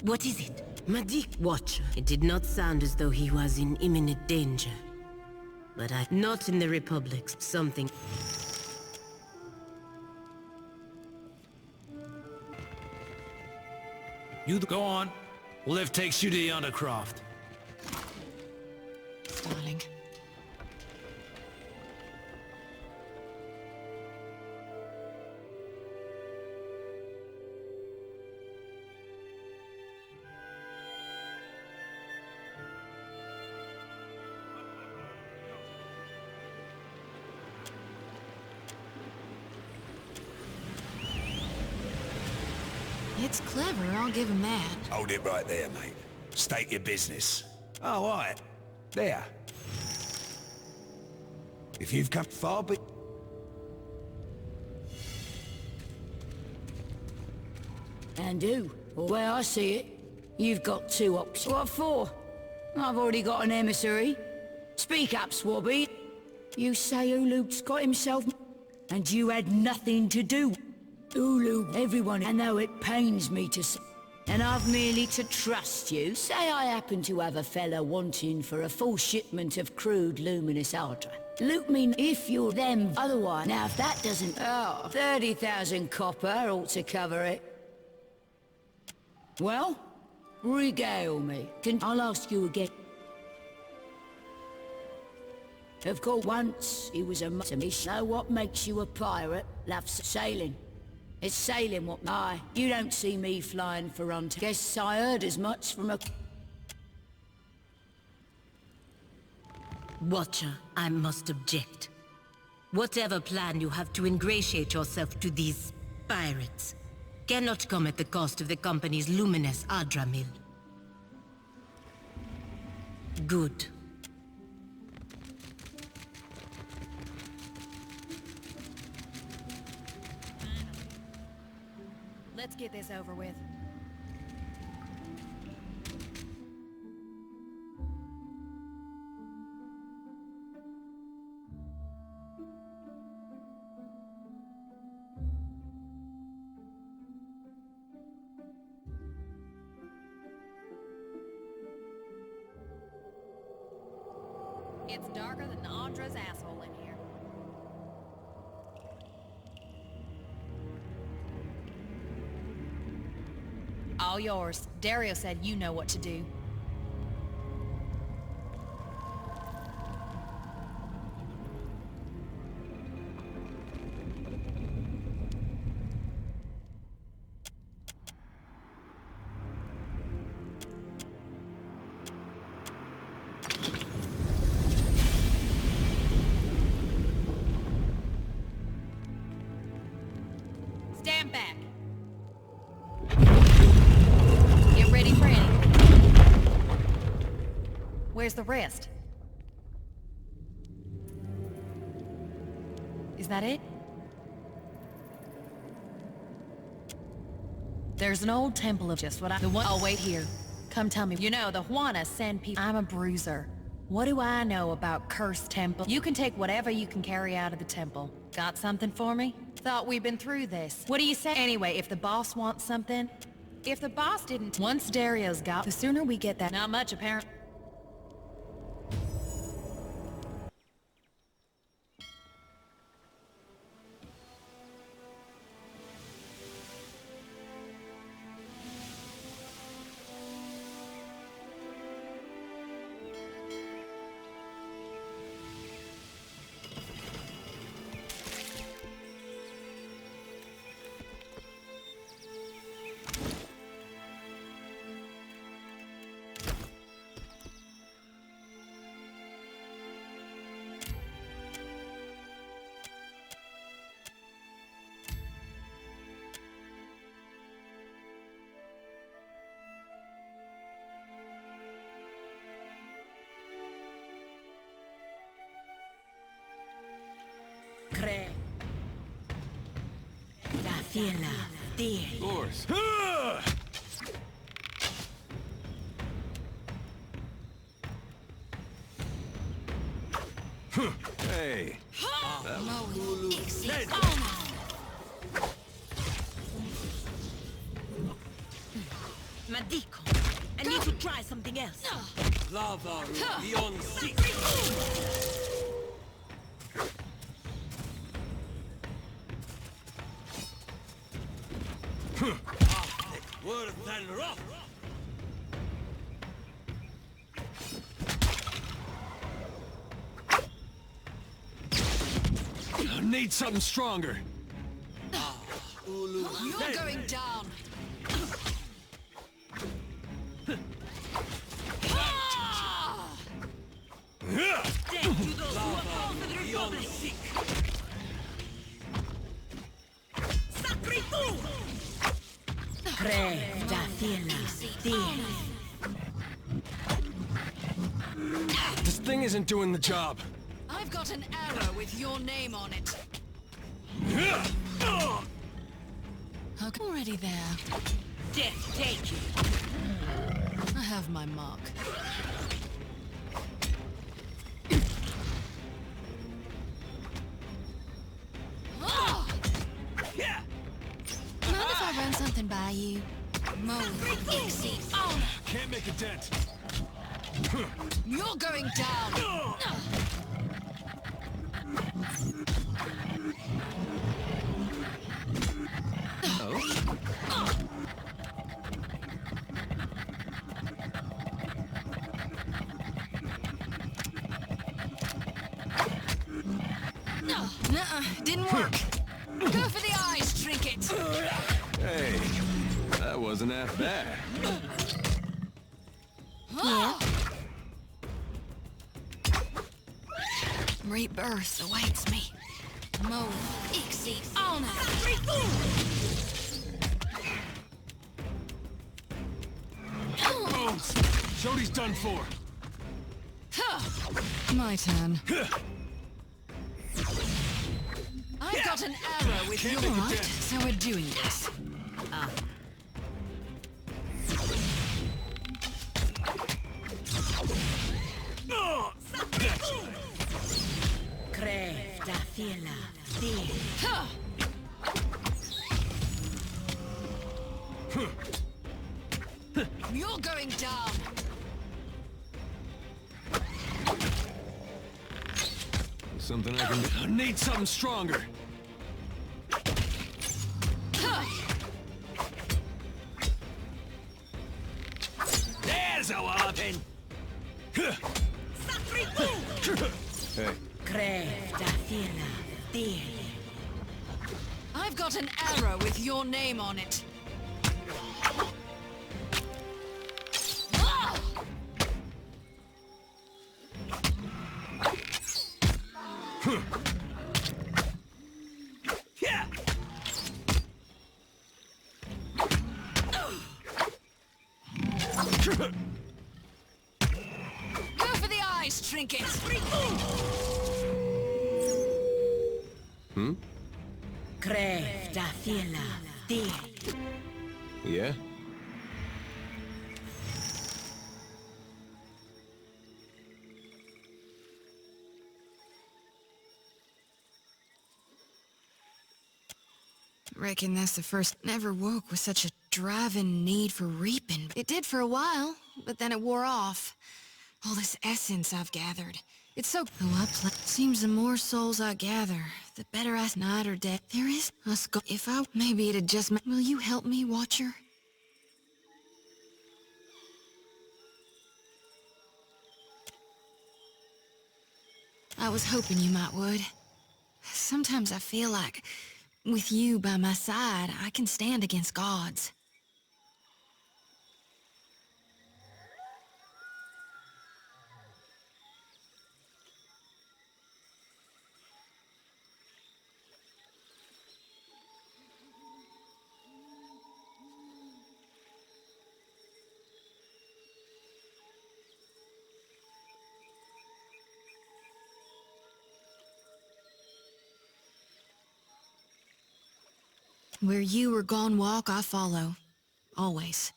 Speaker 14: What is it? Madik Watcher. It did not sound as though he was in imminent danger. But not in the Republic. Something...
Speaker 16: You go on. Liv takes you to the Undercroft.
Speaker 11: Darling. It's clever, I'll give him that.
Speaker 8: Hold it right there, mate. State your business. Oh, right. There. If you've come far, but...
Speaker 15: And do. Or where I see it, you've got two options. What for? I've already got an emissary. Speak up, Swabby. You say Ulu's got himself... And you had nothing to do. Ulu, everyone, I know it pains me to say, and I've merely to trust you. Say I happen to have a fella wanting for a full shipment of crude luminous ultra. Loot me if you're them, otherwise. Now if that doesn't... 30,000 copper ought to cover it. Well, regale me. I'll ask you again. Of course, once he was a mutton. Know what makes you a pirate? Loves sailing. It's sailing what... Aye, you don't see me flying for hunt. Guess I heard as much from a...
Speaker 14: Watcher, I must object. Whatever plan you have to ingratiate yourself to these pirates cannot come at the cost of the company's luminous Adra mill. Good.
Speaker 17: Let's get this over with. It's darker than Andra's asshole in here. All yours. Dario said you know what to do. Stand back. Get ready for anything. Where's the rest? Is that it? There's an old temple of just what I... The one... Oh, wait here. Come tell me. You know, the Juana send people... I'm a bruiser. What do I know about cursed temple? You can take whatever you can carry out of the temple. Got something for me? Thought we'd been through this. What do you say? Anyway, if the boss wants something... If the boss didn't... Once Dario's got... The sooner we get that... Not much, apparently.
Speaker 22: Of course. Hey.
Speaker 10: Madiko, I need to try something else.
Speaker 5: Lava beyond six. Worse than rough.
Speaker 22: I need something stronger.
Speaker 11: You're going down.
Speaker 10: Thank you those who have fought for the Republic. Sacritu!
Speaker 22: This thing isn't doing the job.
Speaker 11: I've got an arrow with your name on it. Okay, already there.
Speaker 10: Death take you.
Speaker 11: I have my mark. Mind if I run something by you?
Speaker 22: Can't make a dent.
Speaker 11: You're going down. Nuh-uh, didn't work. Go for the eyes, trinket.
Speaker 22: Hey, that wasn't half bad.
Speaker 11: Yeah. Rebirth awaits me. Mo Ixi Honor.
Speaker 22: Bones! Jody's done for.
Speaker 11: My turn. I've got an arrow with your right, so we're doing this. You're going down.
Speaker 5: Something I can do. I need something stronger. There's a weapon. Hey.
Speaker 11: I've got an arrow with your name on it.
Speaker 5: Yeah.
Speaker 11: Go for the eyes, trinket.
Speaker 5: Hmm? Yeah?
Speaker 11: Reckon that's the first never woke with such a driving need for reaping. It did for a while, but then it wore off. All this essence I've gathered. It's so... Seems the more souls I gather, the better I... Night or day. There is a skull. If I... Maybe it'd just... Will you help me, Watcher? I was hoping you might would. Sometimes I feel like... With you by my side, I can stand against gods. Where you or gone walk, I follow. Always.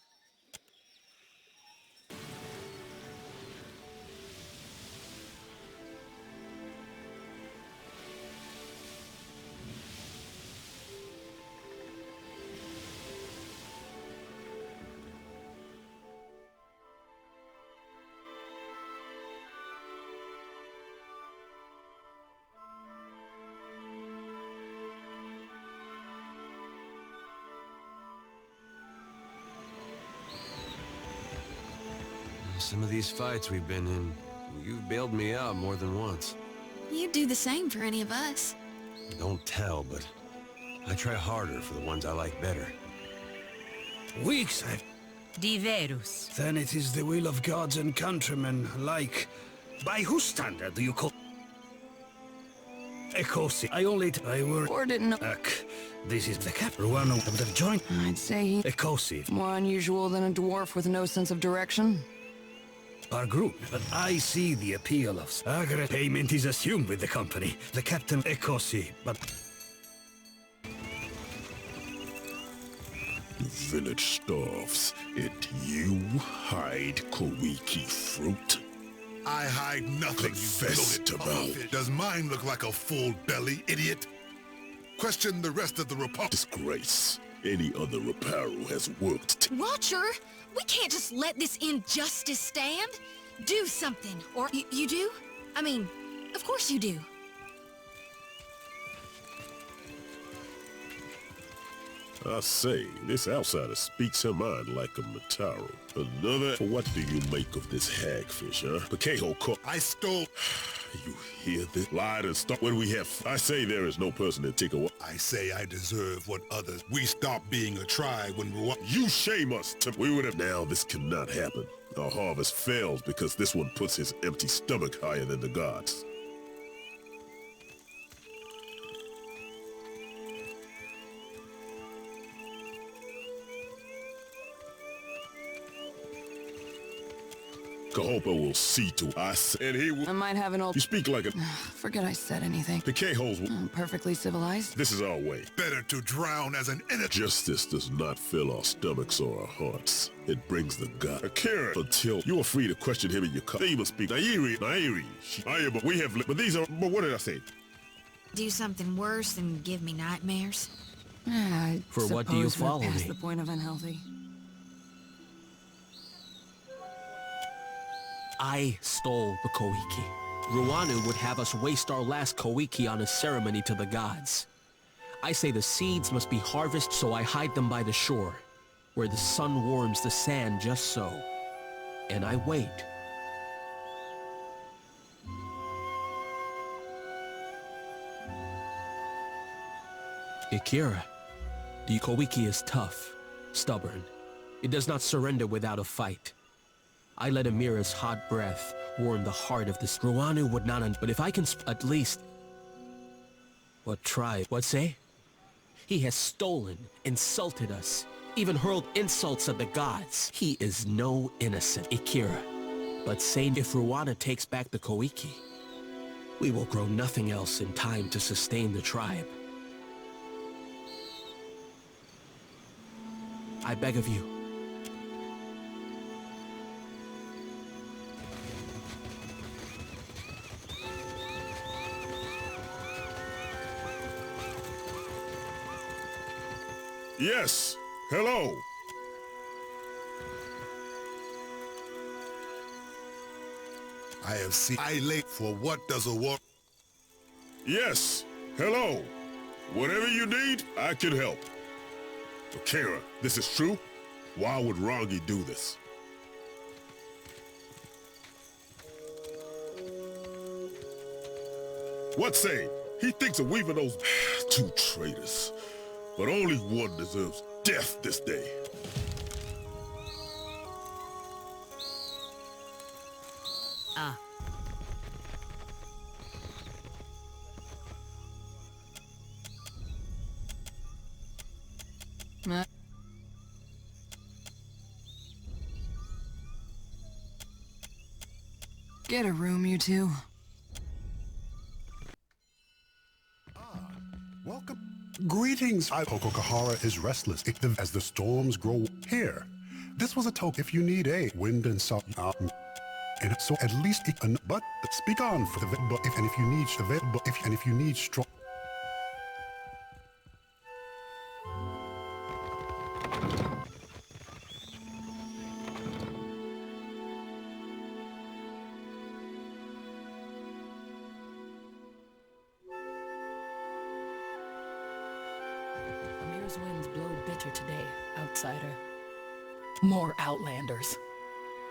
Speaker 5: Some of these fights we've been in, you've bailed me out more than once.
Speaker 11: You'd do the same for any of us.
Speaker 5: Don't tell, but I try harder for the ones I like better.
Speaker 16: Weeks I've...
Speaker 10: Diverus.
Speaker 16: Then it is the will of gods and countrymen alike. By whose standard do you call... Ecosi. I were...
Speaker 23: Or didn't know...
Speaker 16: This is the capital one who would have joined...
Speaker 23: I'd say he...
Speaker 16: Ecosi.
Speaker 23: More unusual than a dwarf with no sense of direction.
Speaker 16: Our group, but I see the appeal of... Agre payment is assumed with the company. The captain Ecosi, but...
Speaker 1: Village starves, and you hide Kowiki fruit?
Speaker 7: I hide nothing,
Speaker 1: Confess
Speaker 7: you
Speaker 1: to me.
Speaker 7: Does mine look like a full belly, idiot? Question the rest of the Republic.
Speaker 1: Disgrace. Any other Reparo has worked.
Speaker 11: Watcher, we can't just let this injustice stand. Do something, or you do? I mean, of course you do.
Speaker 1: I say, this outsider speaks her mind like a Mataro. Another... What do you make of this hagfish, huh? Pakeho cook.
Speaker 7: I stole...
Speaker 1: You hear this? Lied and stop when we have... I say there is no person to take away.
Speaker 7: I say I deserve what others... We stopped being a tribe when we were...
Speaker 1: You shame us to... We would have... Now this cannot happen. Our harvest fails because this one puts his empty stomach higher than the gods. Kahopa will see to us, and he will...
Speaker 23: I might have an old...
Speaker 1: You speak like a...
Speaker 23: Forget I said anything.
Speaker 1: The K-holes will...
Speaker 23: Perfectly civilized.
Speaker 1: This is our way.
Speaker 7: Better to drown as an enemy.
Speaker 1: Justice does not fill our stomachs or our hearts. It brings the god. Akira, until you are free to question him in your car. They must speak. Nairi. But we have... But these are... But what did I say?
Speaker 11: Do something worse than give me nightmares?
Speaker 23: I
Speaker 22: For what do you follow me?
Speaker 23: Past the point of unhealthy.
Speaker 22: I stole the Koiki.
Speaker 9: Ruanu would have us waste our last Koiki on a ceremony to the gods. I say the seeds must be harvested, so I hide them by the shore, where the sun warms the sand just so. And I wait. Ikira, the Koiki is tough, stubborn. It does not surrender without a fight. I let Amira's hot breath warm the heart of this. Ruanu would not but if I can at least... What try? What say? He has stolen, insulted us, even hurled insults at the gods. He is no innocent, Ikira. But say if Ruana takes back the Koiki, we will grow nothing else in time to sustain the tribe. I beg of you.
Speaker 7: Yes, hello. I have seen I late for what does a war? Yes, hello. Whatever you need, I can help. Akira, this is true? Why would Rangi do this? What say? He thinks of weaving those two traitors. But only one deserves death this day.
Speaker 10: Ah.
Speaker 11: Get a room, you two.
Speaker 18: Welcome. Greetings. Pokokahara is restless as the storms grow here. This was a token if you need a wind and sun. And so at least but speak on for the but if you need strong.
Speaker 15: Amir's winds blow bitter today, outsider. More outlanders.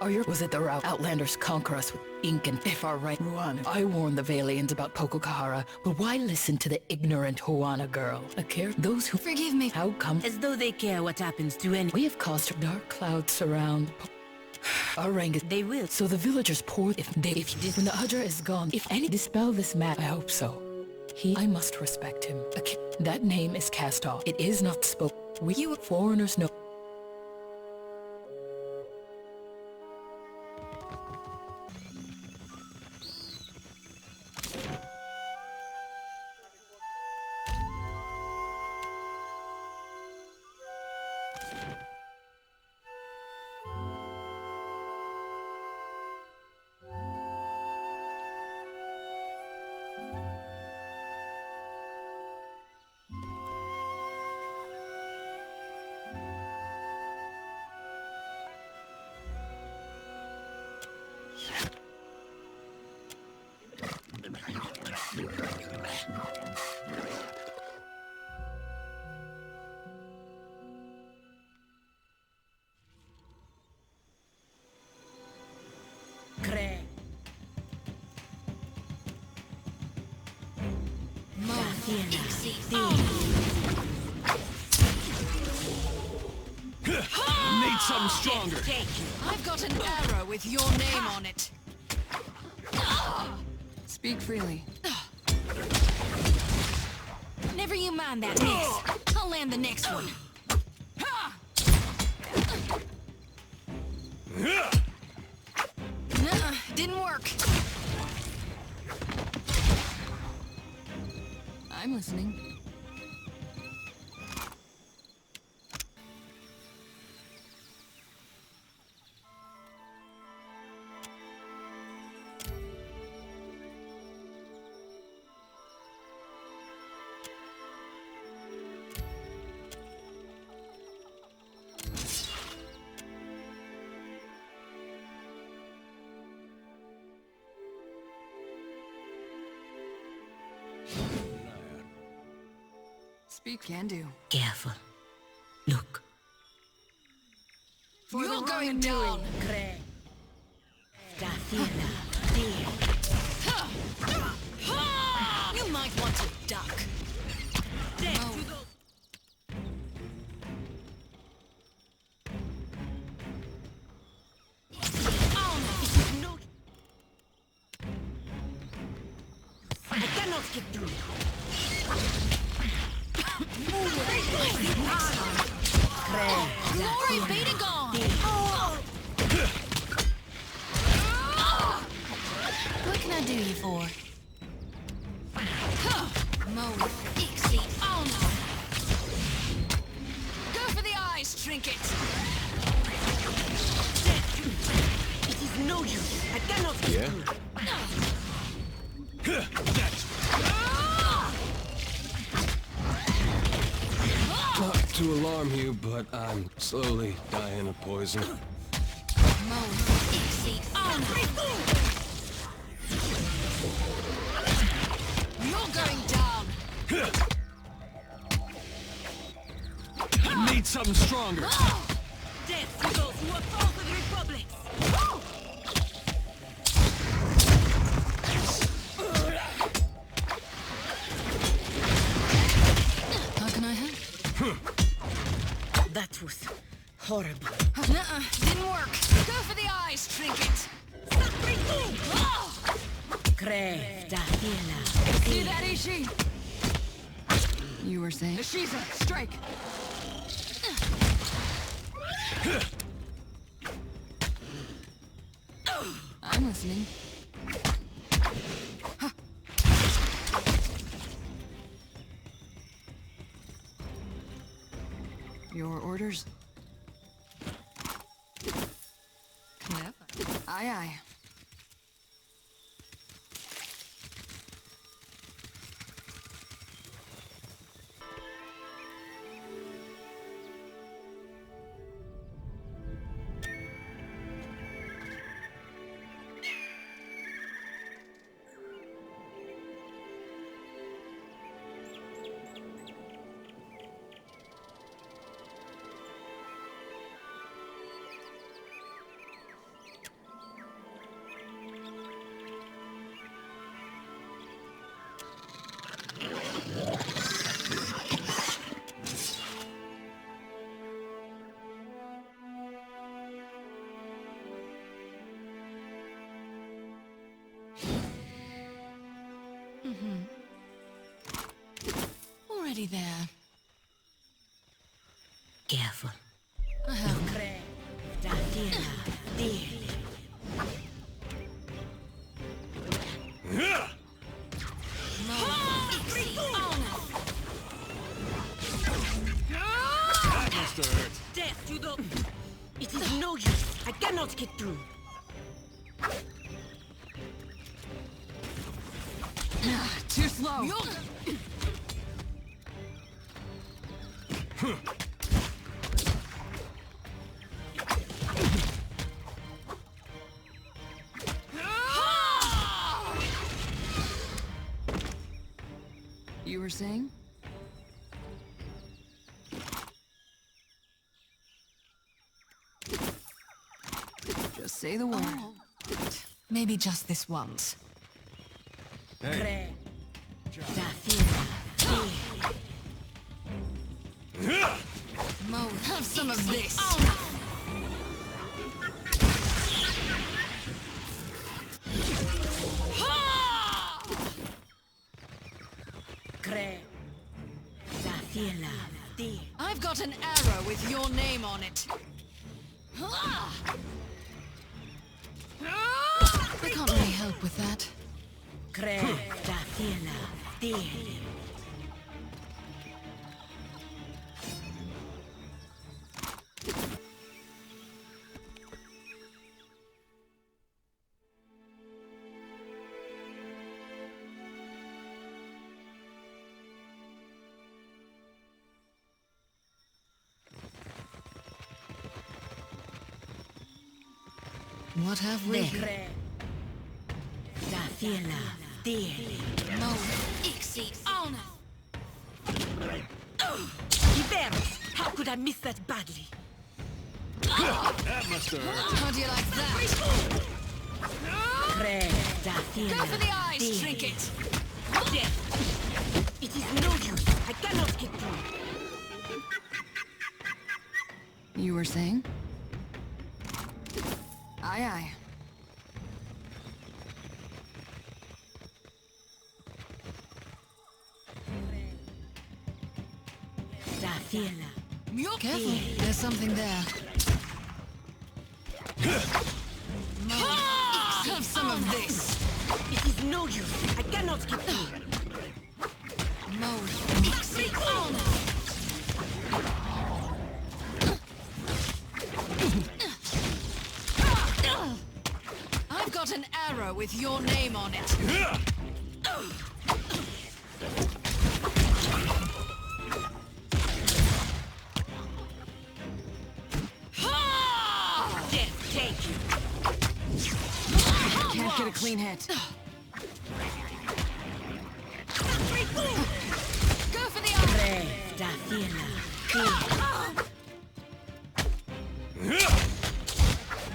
Speaker 15: Was it the route outlanders conquer us with ink and if our right Ruana? I warned the Valians about Pokokahara, but why listen to the ignorant Huana girl? Akira, those who forgive me. How come?
Speaker 10: As though they care what happens to any.
Speaker 15: We have caused dark clouds surround Arangas. They will. So the villagers pour when the Hydra is gone. If any dispel this mad, I hope so. I must respect him. That name is cast off. It is not spoken. You foreigners know.
Speaker 9: Need something stronger.
Speaker 11: I've got an arrow with your name on it. Speak freely.
Speaker 10: Never you mind that miss. I'll land the next one.
Speaker 11: Nuh-uh, didn't work. I'm listening. Speak can do.
Speaker 14: Careful. Look.
Speaker 11: You're going down! You might want to duck.
Speaker 14: I cannot get through.
Speaker 11: Glory be to God! What can I do you for? Mo, Ixie, on! Go for the eyes, trinket!
Speaker 14: It is no use. I cannot get through.
Speaker 5: Not to alarm you, but I'm slowly dying of poison.
Speaker 11: Mo, Ixie, on! You're going down!
Speaker 5: Need something stronger.
Speaker 14: Death to those who oppose the Republic.
Speaker 11: How can I help?
Speaker 14: That was horrible.
Speaker 11: Nuh-uh, didn't work. Go for the eyes, trinket! See that, Ishi? You were saying? Shiza, strike! I'm listening. Your orders? Yep. Aye, aye. Already there.
Speaker 14: Careful.
Speaker 11: I have.
Speaker 14: That must have hurt. Death to the... It is no use. I cannot get through.
Speaker 11: Too slow. You were saying? Just say the word. Oh. Maybe just this once.
Speaker 5: Hey.
Speaker 11: Mo, have some of this. I've got an arrow with your name on it. I can't really help with that. What have we here? No, Ixie, honor!
Speaker 10: Could I miss that badly?
Speaker 22: That must have hurt.
Speaker 11: How do you like that? Go for the eyes, trinket!
Speaker 10: Death! It is no use. I cannot get through.
Speaker 11: You were saying? Aye, aye. Careful, there's something there. Have some of this.
Speaker 10: It is no use. I cannot get through.
Speaker 11: I've got an arrow with your name on it. Can't get a clean hit. Go for the eye.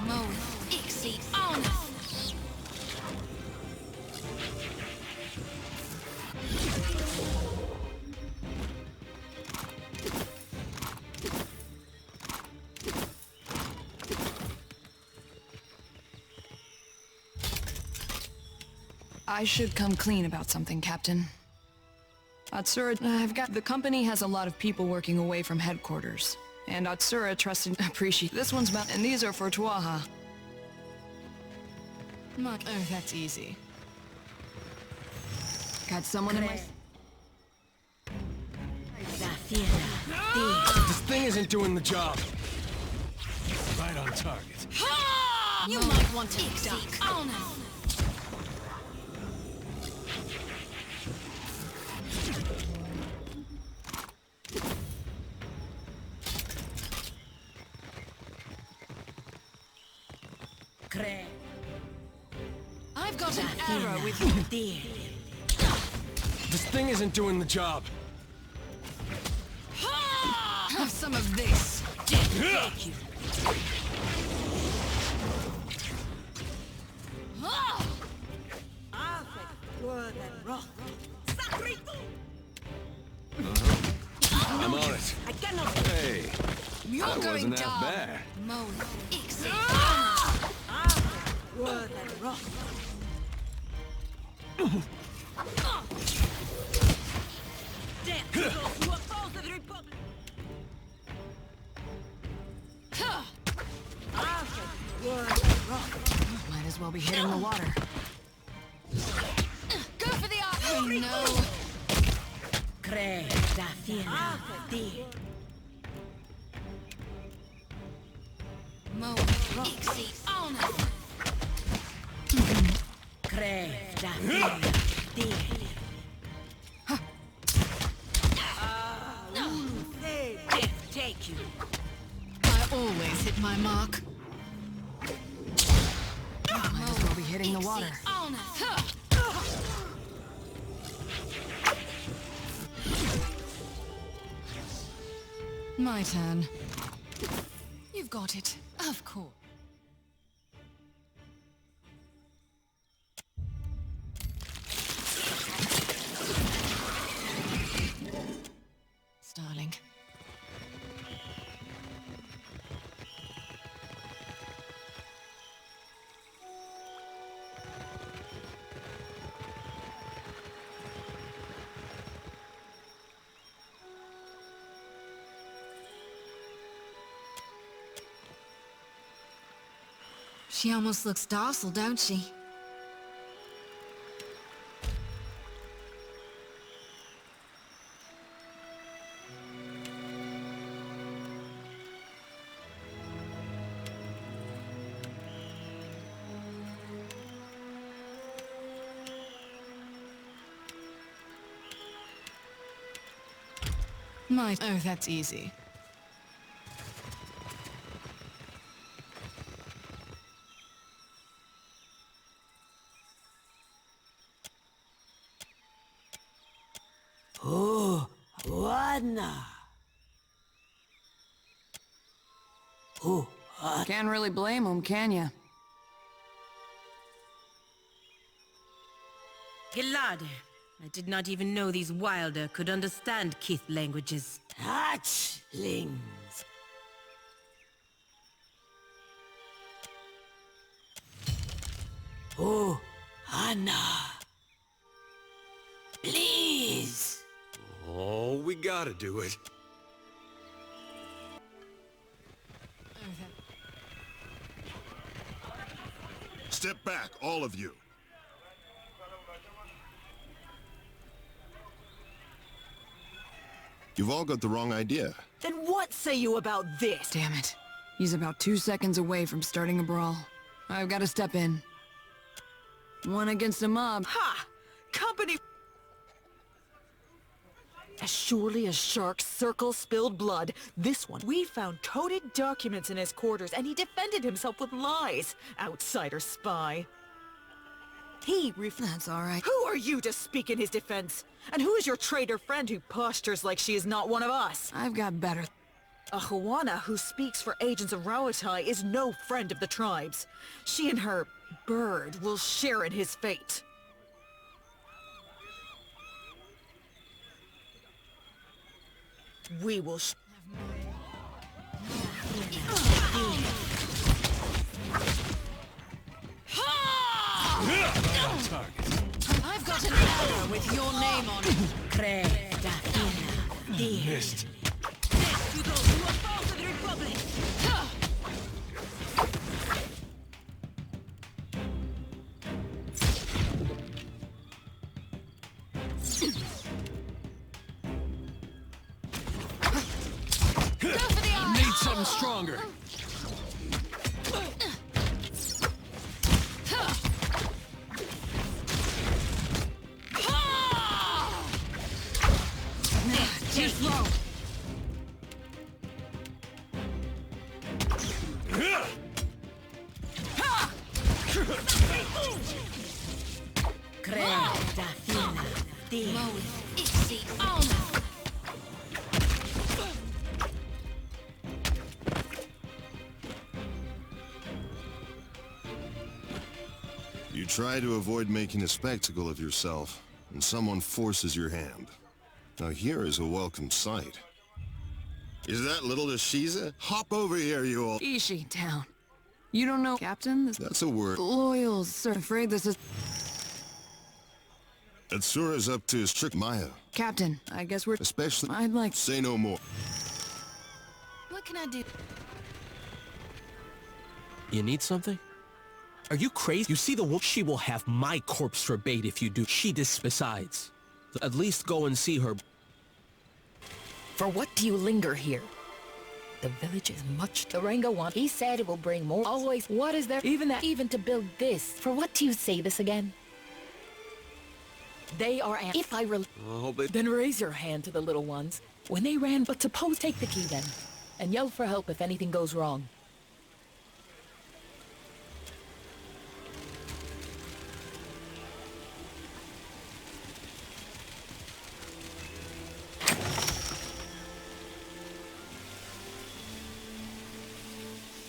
Speaker 11: Mo ixi on. I should come clean about something, Captain. Atsura, the company has a lot of people working away from headquarters. And Atsura trusts and appreciate this one's about, and these are for Tuaha. Oh, that's easy. Got someone in my...
Speaker 5: This thing isn't doing the job. Right on target.
Speaker 11: You might want to duck. I've got an arrow with you.
Speaker 5: This thing isn't doing the job.
Speaker 11: Have some of this.
Speaker 10: Thank you.
Speaker 22: I'm on it.
Speaker 10: I cannot.
Speaker 22: Hey,
Speaker 11: You're
Speaker 22: that
Speaker 11: going
Speaker 22: wasn't that
Speaker 11: down.
Speaker 22: bad.
Speaker 11: Mo ixi.
Speaker 10: Death to those who oppose the Republic.
Speaker 11: Might as well be hitting the water. Go for the eye. Oh no. Mo ixi on.
Speaker 10: Take you.
Speaker 11: I always hit my mark. Might as well be hitting the water. My turn. You've got it, of course. Starling. She almost looks docile, don't she? Oh, that's easy.
Speaker 15: Oh, ładna.
Speaker 11: Can't really blame him, can ya?
Speaker 10: Gelade. I did not even know these Wilder could understand Kith languages.
Speaker 15: Hatchlings. Oh, Anna. Please.
Speaker 5: Oh, we gotta do it.
Speaker 7: Step back, all of you. You've all got the wrong idea.
Speaker 3: Then what say you about this?
Speaker 11: Damn it. He's about 2 seconds away from starting a brawl. I've got to step in. One against a mob.
Speaker 3: Ha! Company... As surely as sharks circle spilled blood, this one, we found coded documents in his quarters, and he defended himself with lies. Outsider spy.
Speaker 11: That's all right.
Speaker 3: Who are you to speak in his defense? And who is your traitor friend who postures like she is not one of us?
Speaker 11: I've got better.
Speaker 3: A Juana who speaks for agents of Rauatai is no friend of the tribes. She and her bird will share in his fate. We will
Speaker 15: I've got an arrow with your name on it.
Speaker 8: Missed.
Speaker 15: Death to those who are foes of the Republic.
Speaker 9: Need something stronger.
Speaker 15: Too slow.
Speaker 7: You try to avoid making a spectacle of yourself, and someone forces your hand. Now here is a welcome sight. Is that little Ashiza? Hop over here, you all.
Speaker 11: Ishi, down. You don't know, Captain?
Speaker 7: That's a word.
Speaker 11: Loyal, sir. Afraid this is...
Speaker 7: Atsura's up to his trick, Maya.
Speaker 11: Captain, I guess we're...
Speaker 7: Especially...
Speaker 11: I'd like...
Speaker 7: Say no more.
Speaker 11: What can I do?
Speaker 9: You need something? Are you crazy? You see the wolf? She will have my corpse for bait if you do. Besides. At least go and see her.
Speaker 17: For what do you linger here? The village is much the Rango want. He said it will bring more. Always. What is there? Even to build this. For what do you say this again? They are if I then raise your hand to the little ones. When they ran, but suppose take the key then. And yell for help if anything goes wrong.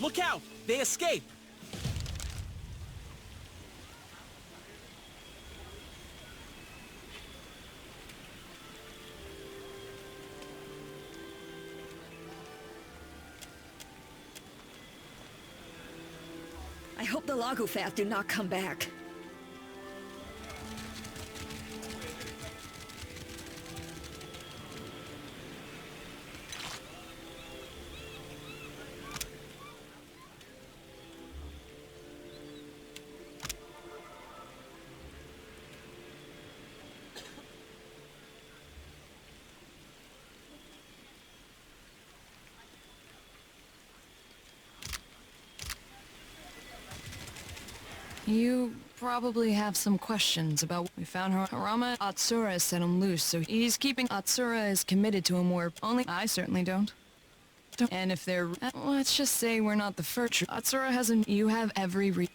Speaker 9: Look out! They escape!
Speaker 15: I hope the Lagufath do not come back.
Speaker 11: You probably have some questions about... We found her. Harama Atsura set him loose, so he's keeping... Atsura is committed to him where only... I certainly don't. And if they're... Let's just say we're not the first... Atsura hasn't... You have every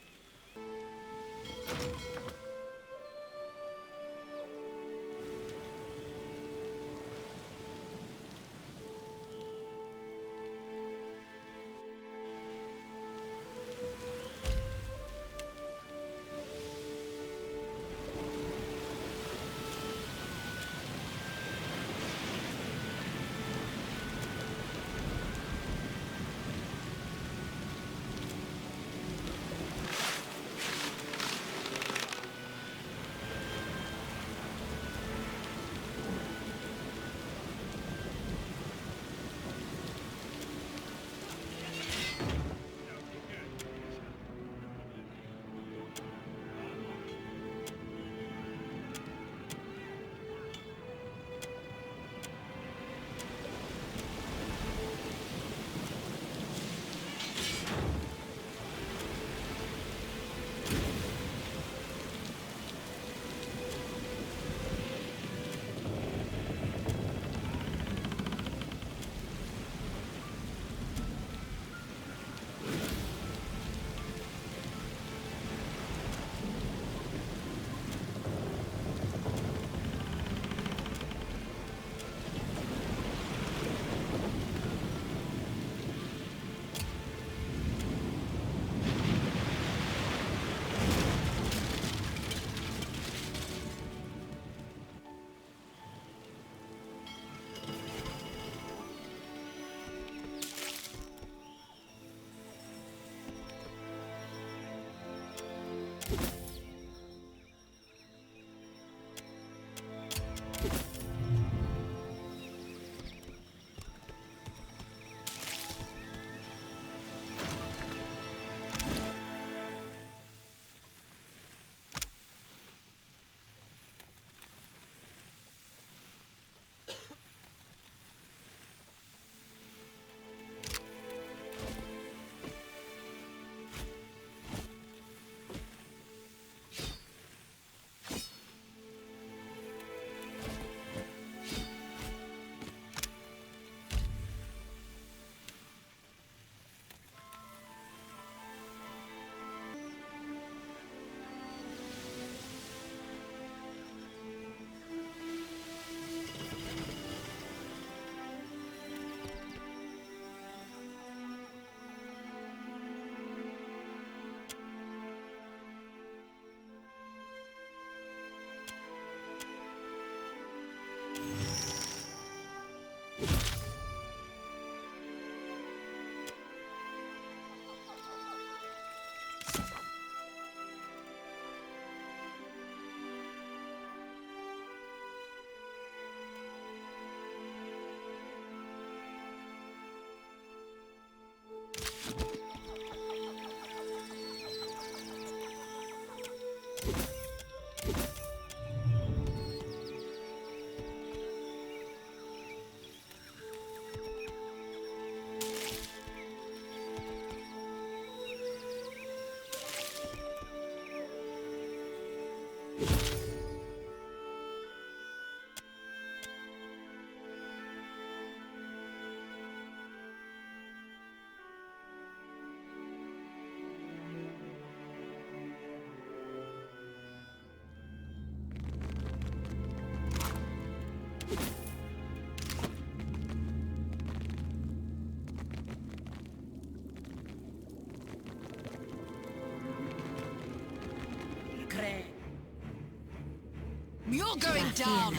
Speaker 15: You're going down!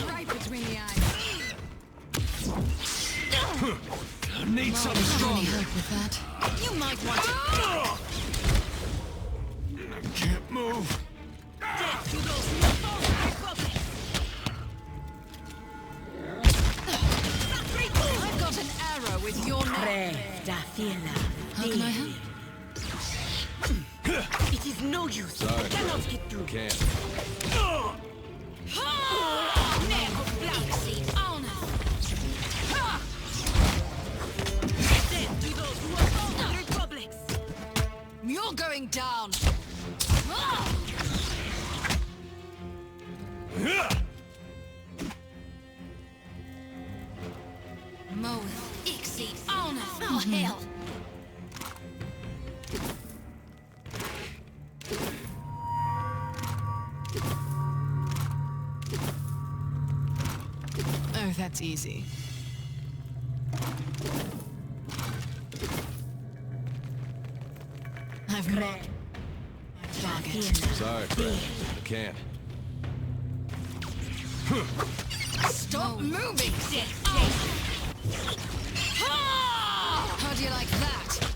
Speaker 15: Right between the eyes.
Speaker 8: I need something strong.
Speaker 11: Help with that?
Speaker 15: You might want to...
Speaker 8: I can't move.
Speaker 15: Death to those who oppose the Republic! I've got an arrow with your name.
Speaker 11: How can I help?
Speaker 10: It is no use.
Speaker 5: Sorry,
Speaker 10: I cannot get through.
Speaker 5: Can't.
Speaker 15: You're going down! Moel, Ixie, honor! Oh, hell!
Speaker 11: Oh, that's easy. I've met target.
Speaker 5: Sorry, Brad. I can't.
Speaker 15: Stop moving! How do you like that?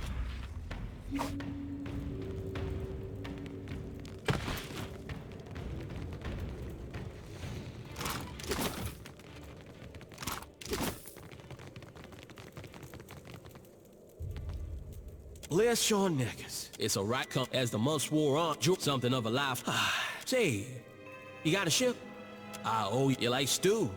Speaker 9: Bless your niggas. It's a right come as the months wore on, something of a life. Say, you got a ship? I owe you like stew.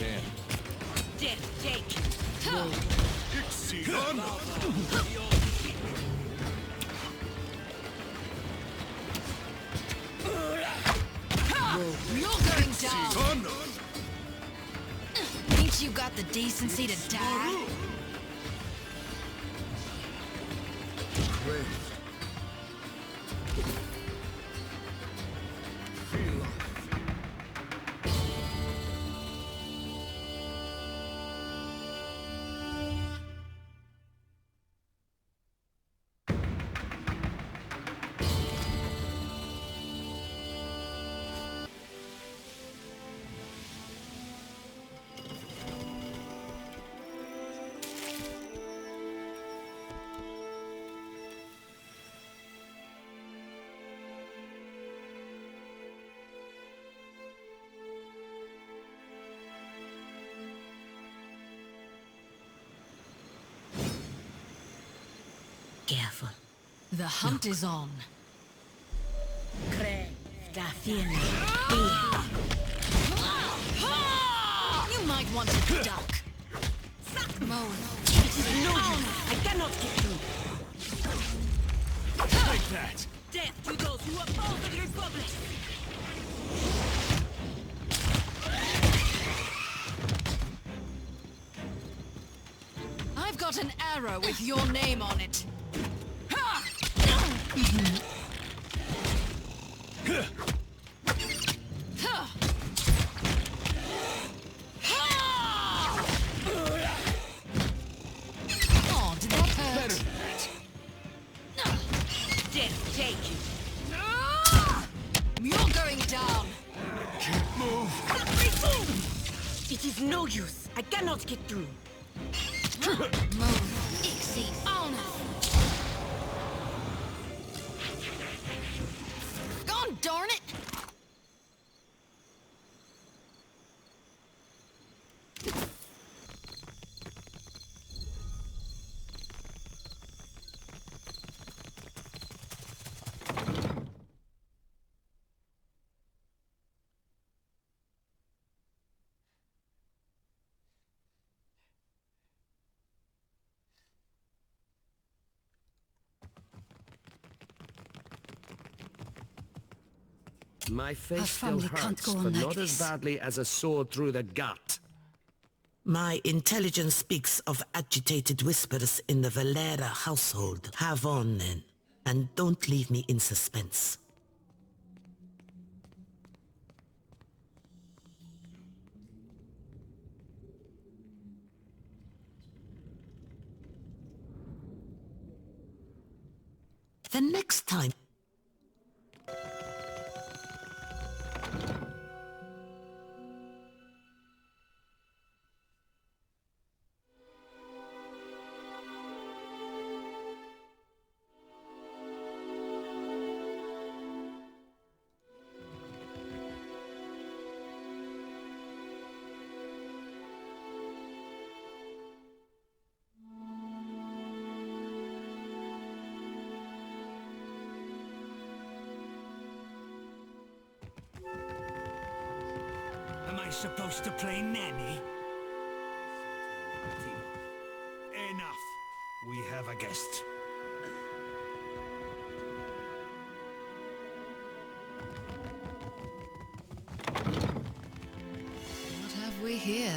Speaker 22: can.
Speaker 10: Death take.
Speaker 11: You're going down! Ain't you got the decency to die?
Speaker 10: Careful.
Speaker 11: The hunt is on. You might want to duck. Moan.
Speaker 10: It is no use. I cannot get through.
Speaker 8: Take that!
Speaker 10: Death to those who oppose the Republic!
Speaker 11: I've got an arrow with your name on it. Oh, did that hurt?
Speaker 10: Death take you.
Speaker 11: You're going down.
Speaker 8: Can't move.
Speaker 10: It is no use. I cannot get through.
Speaker 11: Move. Ixie. On. Gone, darn it!
Speaker 13: My face
Speaker 6: Our
Speaker 13: still
Speaker 6: family can't
Speaker 13: hurts,
Speaker 6: go on
Speaker 13: but
Speaker 6: like
Speaker 13: not as
Speaker 6: this.
Speaker 13: badly as a sword through the gut.
Speaker 20: My intelligence speaks of agitated whispers in the Valera household. Have on, then, and don't leave me in suspense. The next time...
Speaker 8: Am I supposed to play nanny? Enough. We have a guest.
Speaker 11: What have we here?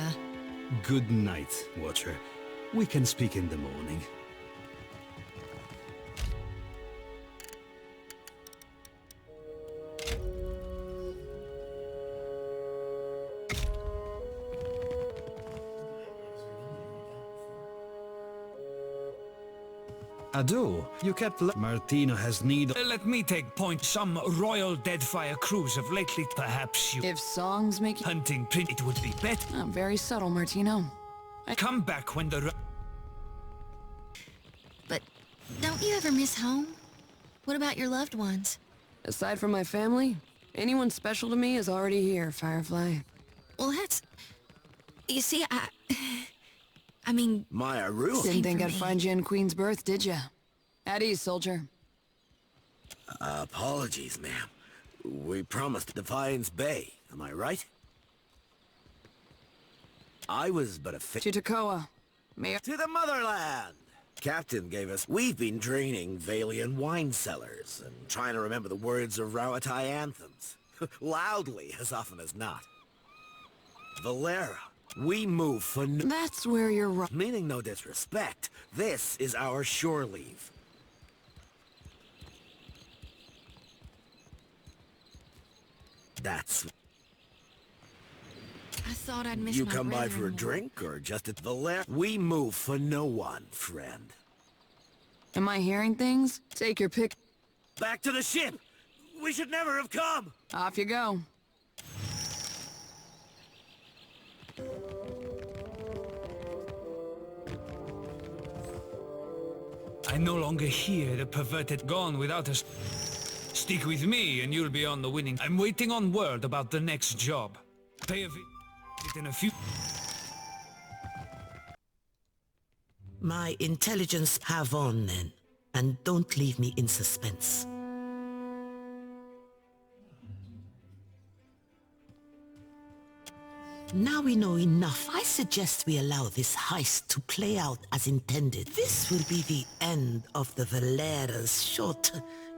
Speaker 22: Good night, Watcher. We can speak in the morning. Ado, you kept Martino has need.
Speaker 8: Let me take point. Some Royal Deadfire crews have lately. Perhaps you.
Speaker 2: If songs make you
Speaker 8: hunting print, it would be better.
Speaker 2: Oh, very subtle, Martino.
Speaker 8: Come back when the.
Speaker 11: But don't you ever miss home? What about your loved ones?
Speaker 2: Aside from my family, anyone special to me is already here, Firefly.
Speaker 11: Well, that's... You see, I mean...
Speaker 22: Maya, really?
Speaker 2: Didn't think I'd find you in Queen's Birth, did ya? At ease, soldier.
Speaker 22: Apologies, ma'am. We promised Defiance Bay, am I right?
Speaker 8: I was but a
Speaker 2: To Takoa.
Speaker 8: To the motherland! Captain gave us... We've been draining Valian wine cellars and trying to remember the words of Rauatai anthems. Loudly, as often as not. Valera, we move for
Speaker 2: That's where you're wrong.
Speaker 8: Meaning no disrespect, this is our shore leave. That's...
Speaker 11: I thought I'd miss
Speaker 8: You
Speaker 11: my
Speaker 8: come by for a
Speaker 11: brethren.
Speaker 8: drink, or just at Valera? We move for no one, friend.
Speaker 2: Am I hearing things? Take your pick.
Speaker 8: Back to the ship! We should never have come!
Speaker 2: Off you go.
Speaker 4: I no longer hear the perverted gone without us. Stick with me and you'll be on the winning. I'm waiting on word about the next job. Pay a visit in a few...
Speaker 20: My intelligence have on then, and don't leave me in suspense. Now we know enough. I suggest we allow this heist to play out as intended. This will be the end of the Valera's short,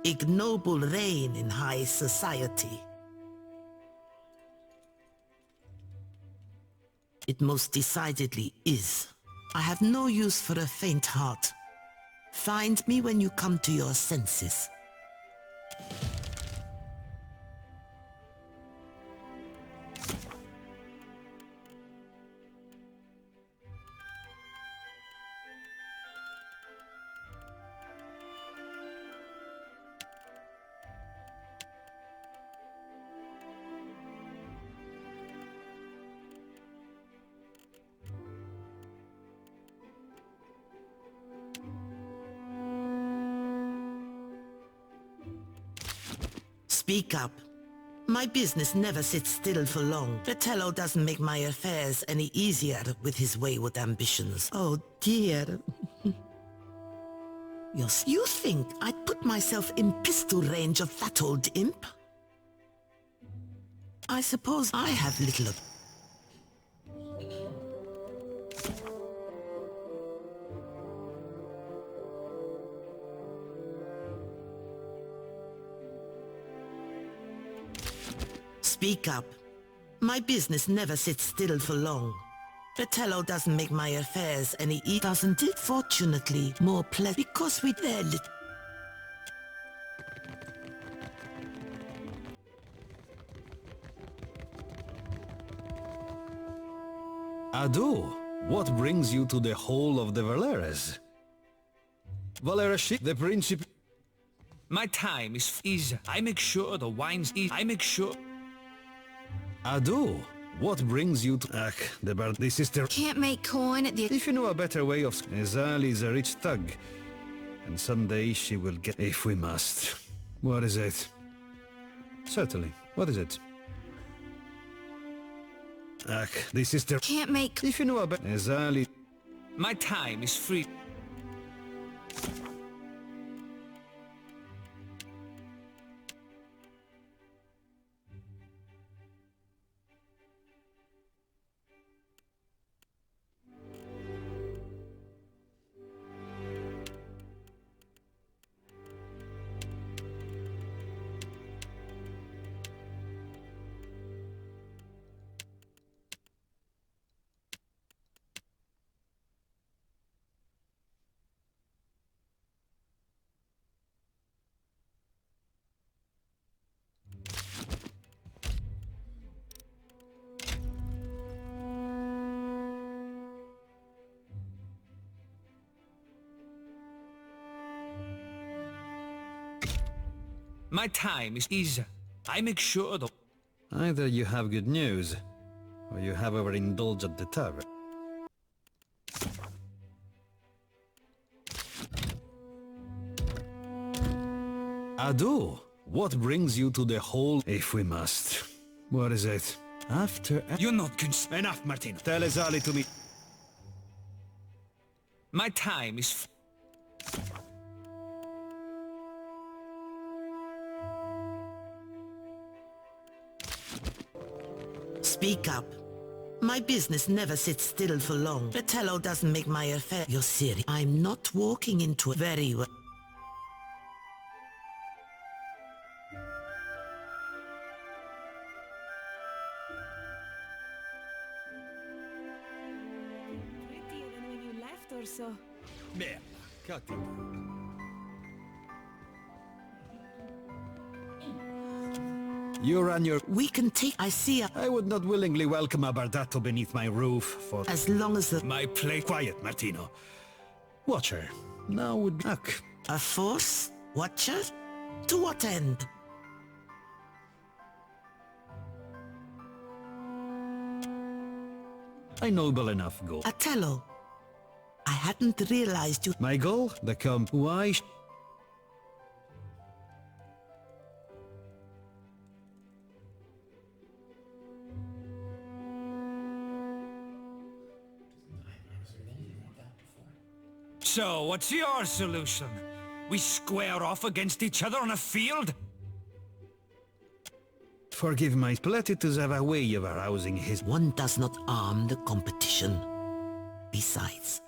Speaker 20: ignoble reign in high society. It most decidedly is. I have no use for a faint heart. Find me when you come to your senses. Speak up. My business never sits still for long. Fratello doesn't make my affairs any easier with his wayward ambitions. Oh dear. You think I'd put myself in pistol range of that old imp? I suppose I have little of... Speak up. My business never sits still for long. Fratello doesn't make my affairs any easier, doesn't it? Fortunately, more pleasant because we're there.
Speaker 22: Adu, what brings you to the whole of the Valeras? Valera ship, the principal...
Speaker 4: My time is I make sure the wine's I make sure...
Speaker 22: Adu, what brings you to... the sister...
Speaker 11: Can't make coin at the...
Speaker 22: If you know a better way of... Azali is a rich thug. And someday she will get... If we must. What is it? Certainly. What is it? The sister...
Speaker 11: Can't make...
Speaker 22: If you know a better... Azali...
Speaker 4: My time is free. My time is I make sure the...
Speaker 22: Either you have good news, or you have overindulged at the tavern. Adu, what brings you to the whole... If we must. What is it? After...
Speaker 4: You're not
Speaker 22: Enough, Martino. Tell Azali to me.
Speaker 4: My time is...
Speaker 20: Speak up. My business never sits still for long. Fratello doesn't make my affair. You're serious. I'm not walking into a very well.
Speaker 12: Prettier than when you left or so.
Speaker 22: Merda, cut it.
Speaker 4: You're on your...
Speaker 20: We can take... I see
Speaker 4: I would not willingly welcome a Bardato beneath my roof for...
Speaker 20: As long as the...
Speaker 4: My play... Quiet, Martino. Watcher. Now would... Look.
Speaker 20: A force? Watcher? To what end?
Speaker 4: A noble enough goal.
Speaker 20: Atello. I hadn't realized you...
Speaker 4: My goal? Become... Why... So, what's your solution? We square off against each other on a field? Forgive my Platitus have a way of arousing his...
Speaker 20: One does not arm the competition. Besides,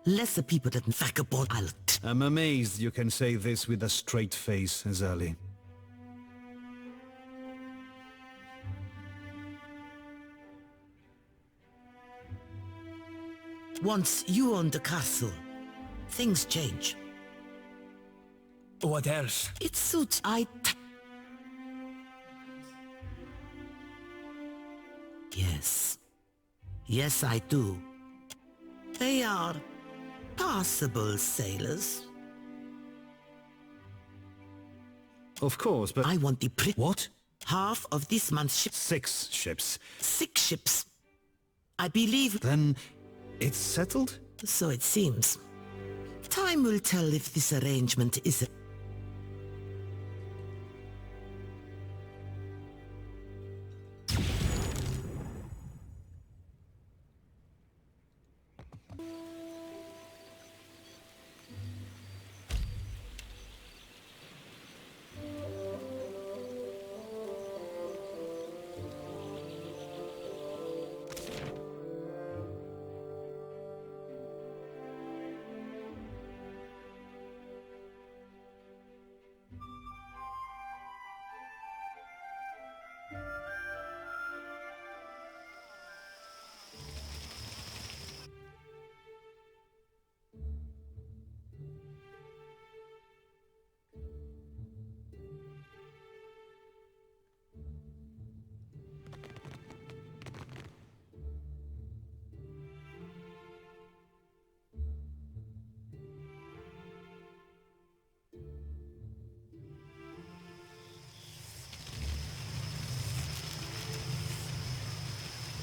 Speaker 20: lesser people than vagabond I'll...
Speaker 4: I'm amazed you can say this with a straight face, Zali.
Speaker 20: Once you owned the castle, things change.
Speaker 4: What else?
Speaker 20: It suits Yes. Yes, I do. They are passable sailors.
Speaker 4: Of course, but...
Speaker 20: I want the
Speaker 4: What?
Speaker 20: half of this month's ship.
Speaker 4: 6 ships.
Speaker 20: 6 ships. I believe...
Speaker 4: Then... it's settled?
Speaker 20: So it seems. Time will tell if this arrangement is...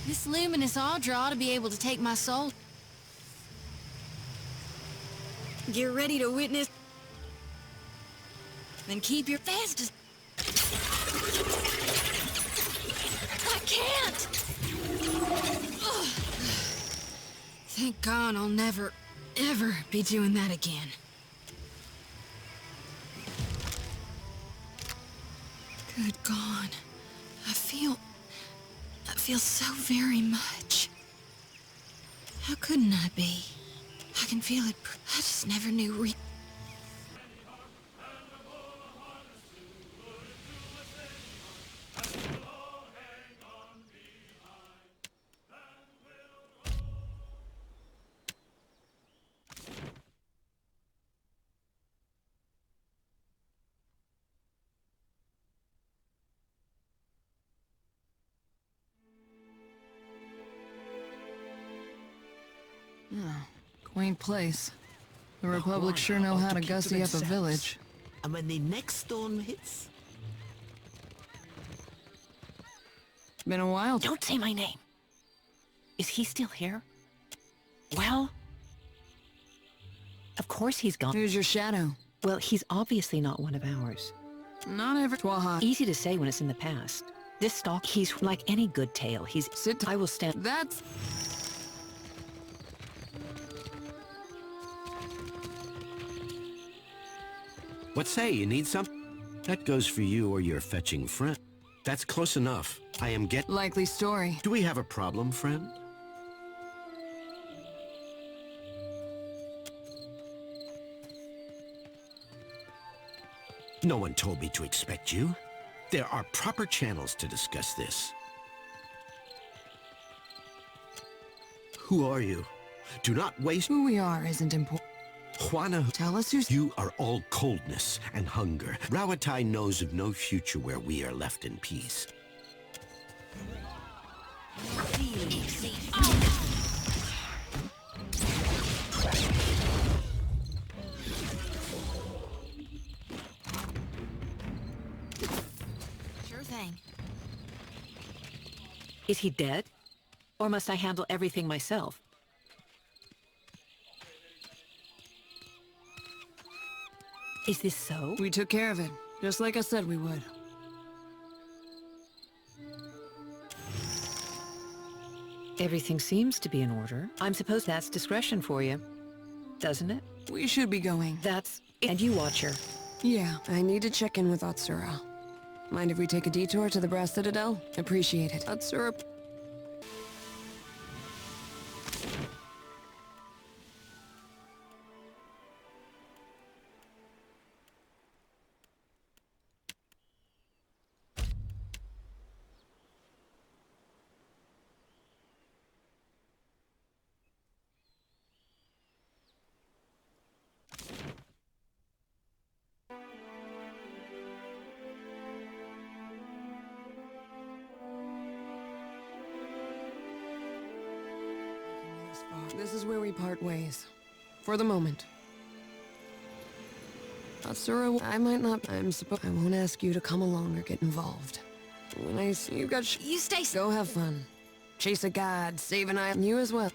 Speaker 11: This luminous Audra ought to be able to take my soul. Get ready to witness... Then keep your fast. I can't! Ugh. Thank God I'll never, ever be doing that again. Good God. I feel so very much. How couldn't I be? I can feel it. I just never knew
Speaker 2: Quaint place. The Republic sure know how to gussy up a village.
Speaker 20: And when the next storm hits...
Speaker 2: Been a while.
Speaker 19: Don't say my name. Is he still here? Well... Of course he's gone.
Speaker 2: Who's your shadow?
Speaker 19: Well, he's obviously not one of ours.
Speaker 2: Not ever. Twaha.
Speaker 19: Easy to say when it's in the past. This stalk, he's like any good tale. He's...
Speaker 2: Sit.
Speaker 19: I will stand...
Speaker 2: That's...
Speaker 5: What say, you need some? That goes for you or your fetching friend. That's close enough.
Speaker 8: I am
Speaker 2: Likely story.
Speaker 8: Do we have a problem, friend? No one told me to expect you. There are proper channels to discuss this. Who are you? Do not waste—
Speaker 2: Who we are isn't important.
Speaker 8: Juana,
Speaker 2: tell us who's—
Speaker 8: You are all coldness and hunger. Rawatai knows of no future where we are left in peace.
Speaker 17: Sure thing.
Speaker 19: Is he dead? Or must I handle everything myself? Is this so?
Speaker 2: We took care of it, just like I said we would.
Speaker 19: Everything seems to be in order. I'm supposed that's discretion for you, doesn't it?
Speaker 2: We should be going.
Speaker 19: That's it. And you watch her.
Speaker 2: Yeah, I need to check in with Atsura. Mind if we take a detour to the Brass Citadel? Appreciate it. Atsura... This is where we part ways. For the moment. Atsura, I might not... I won't ask you to come along or get involved. When I see you got...
Speaker 17: You stay...
Speaker 2: Go have fun. Chase a god, save an island. You as well.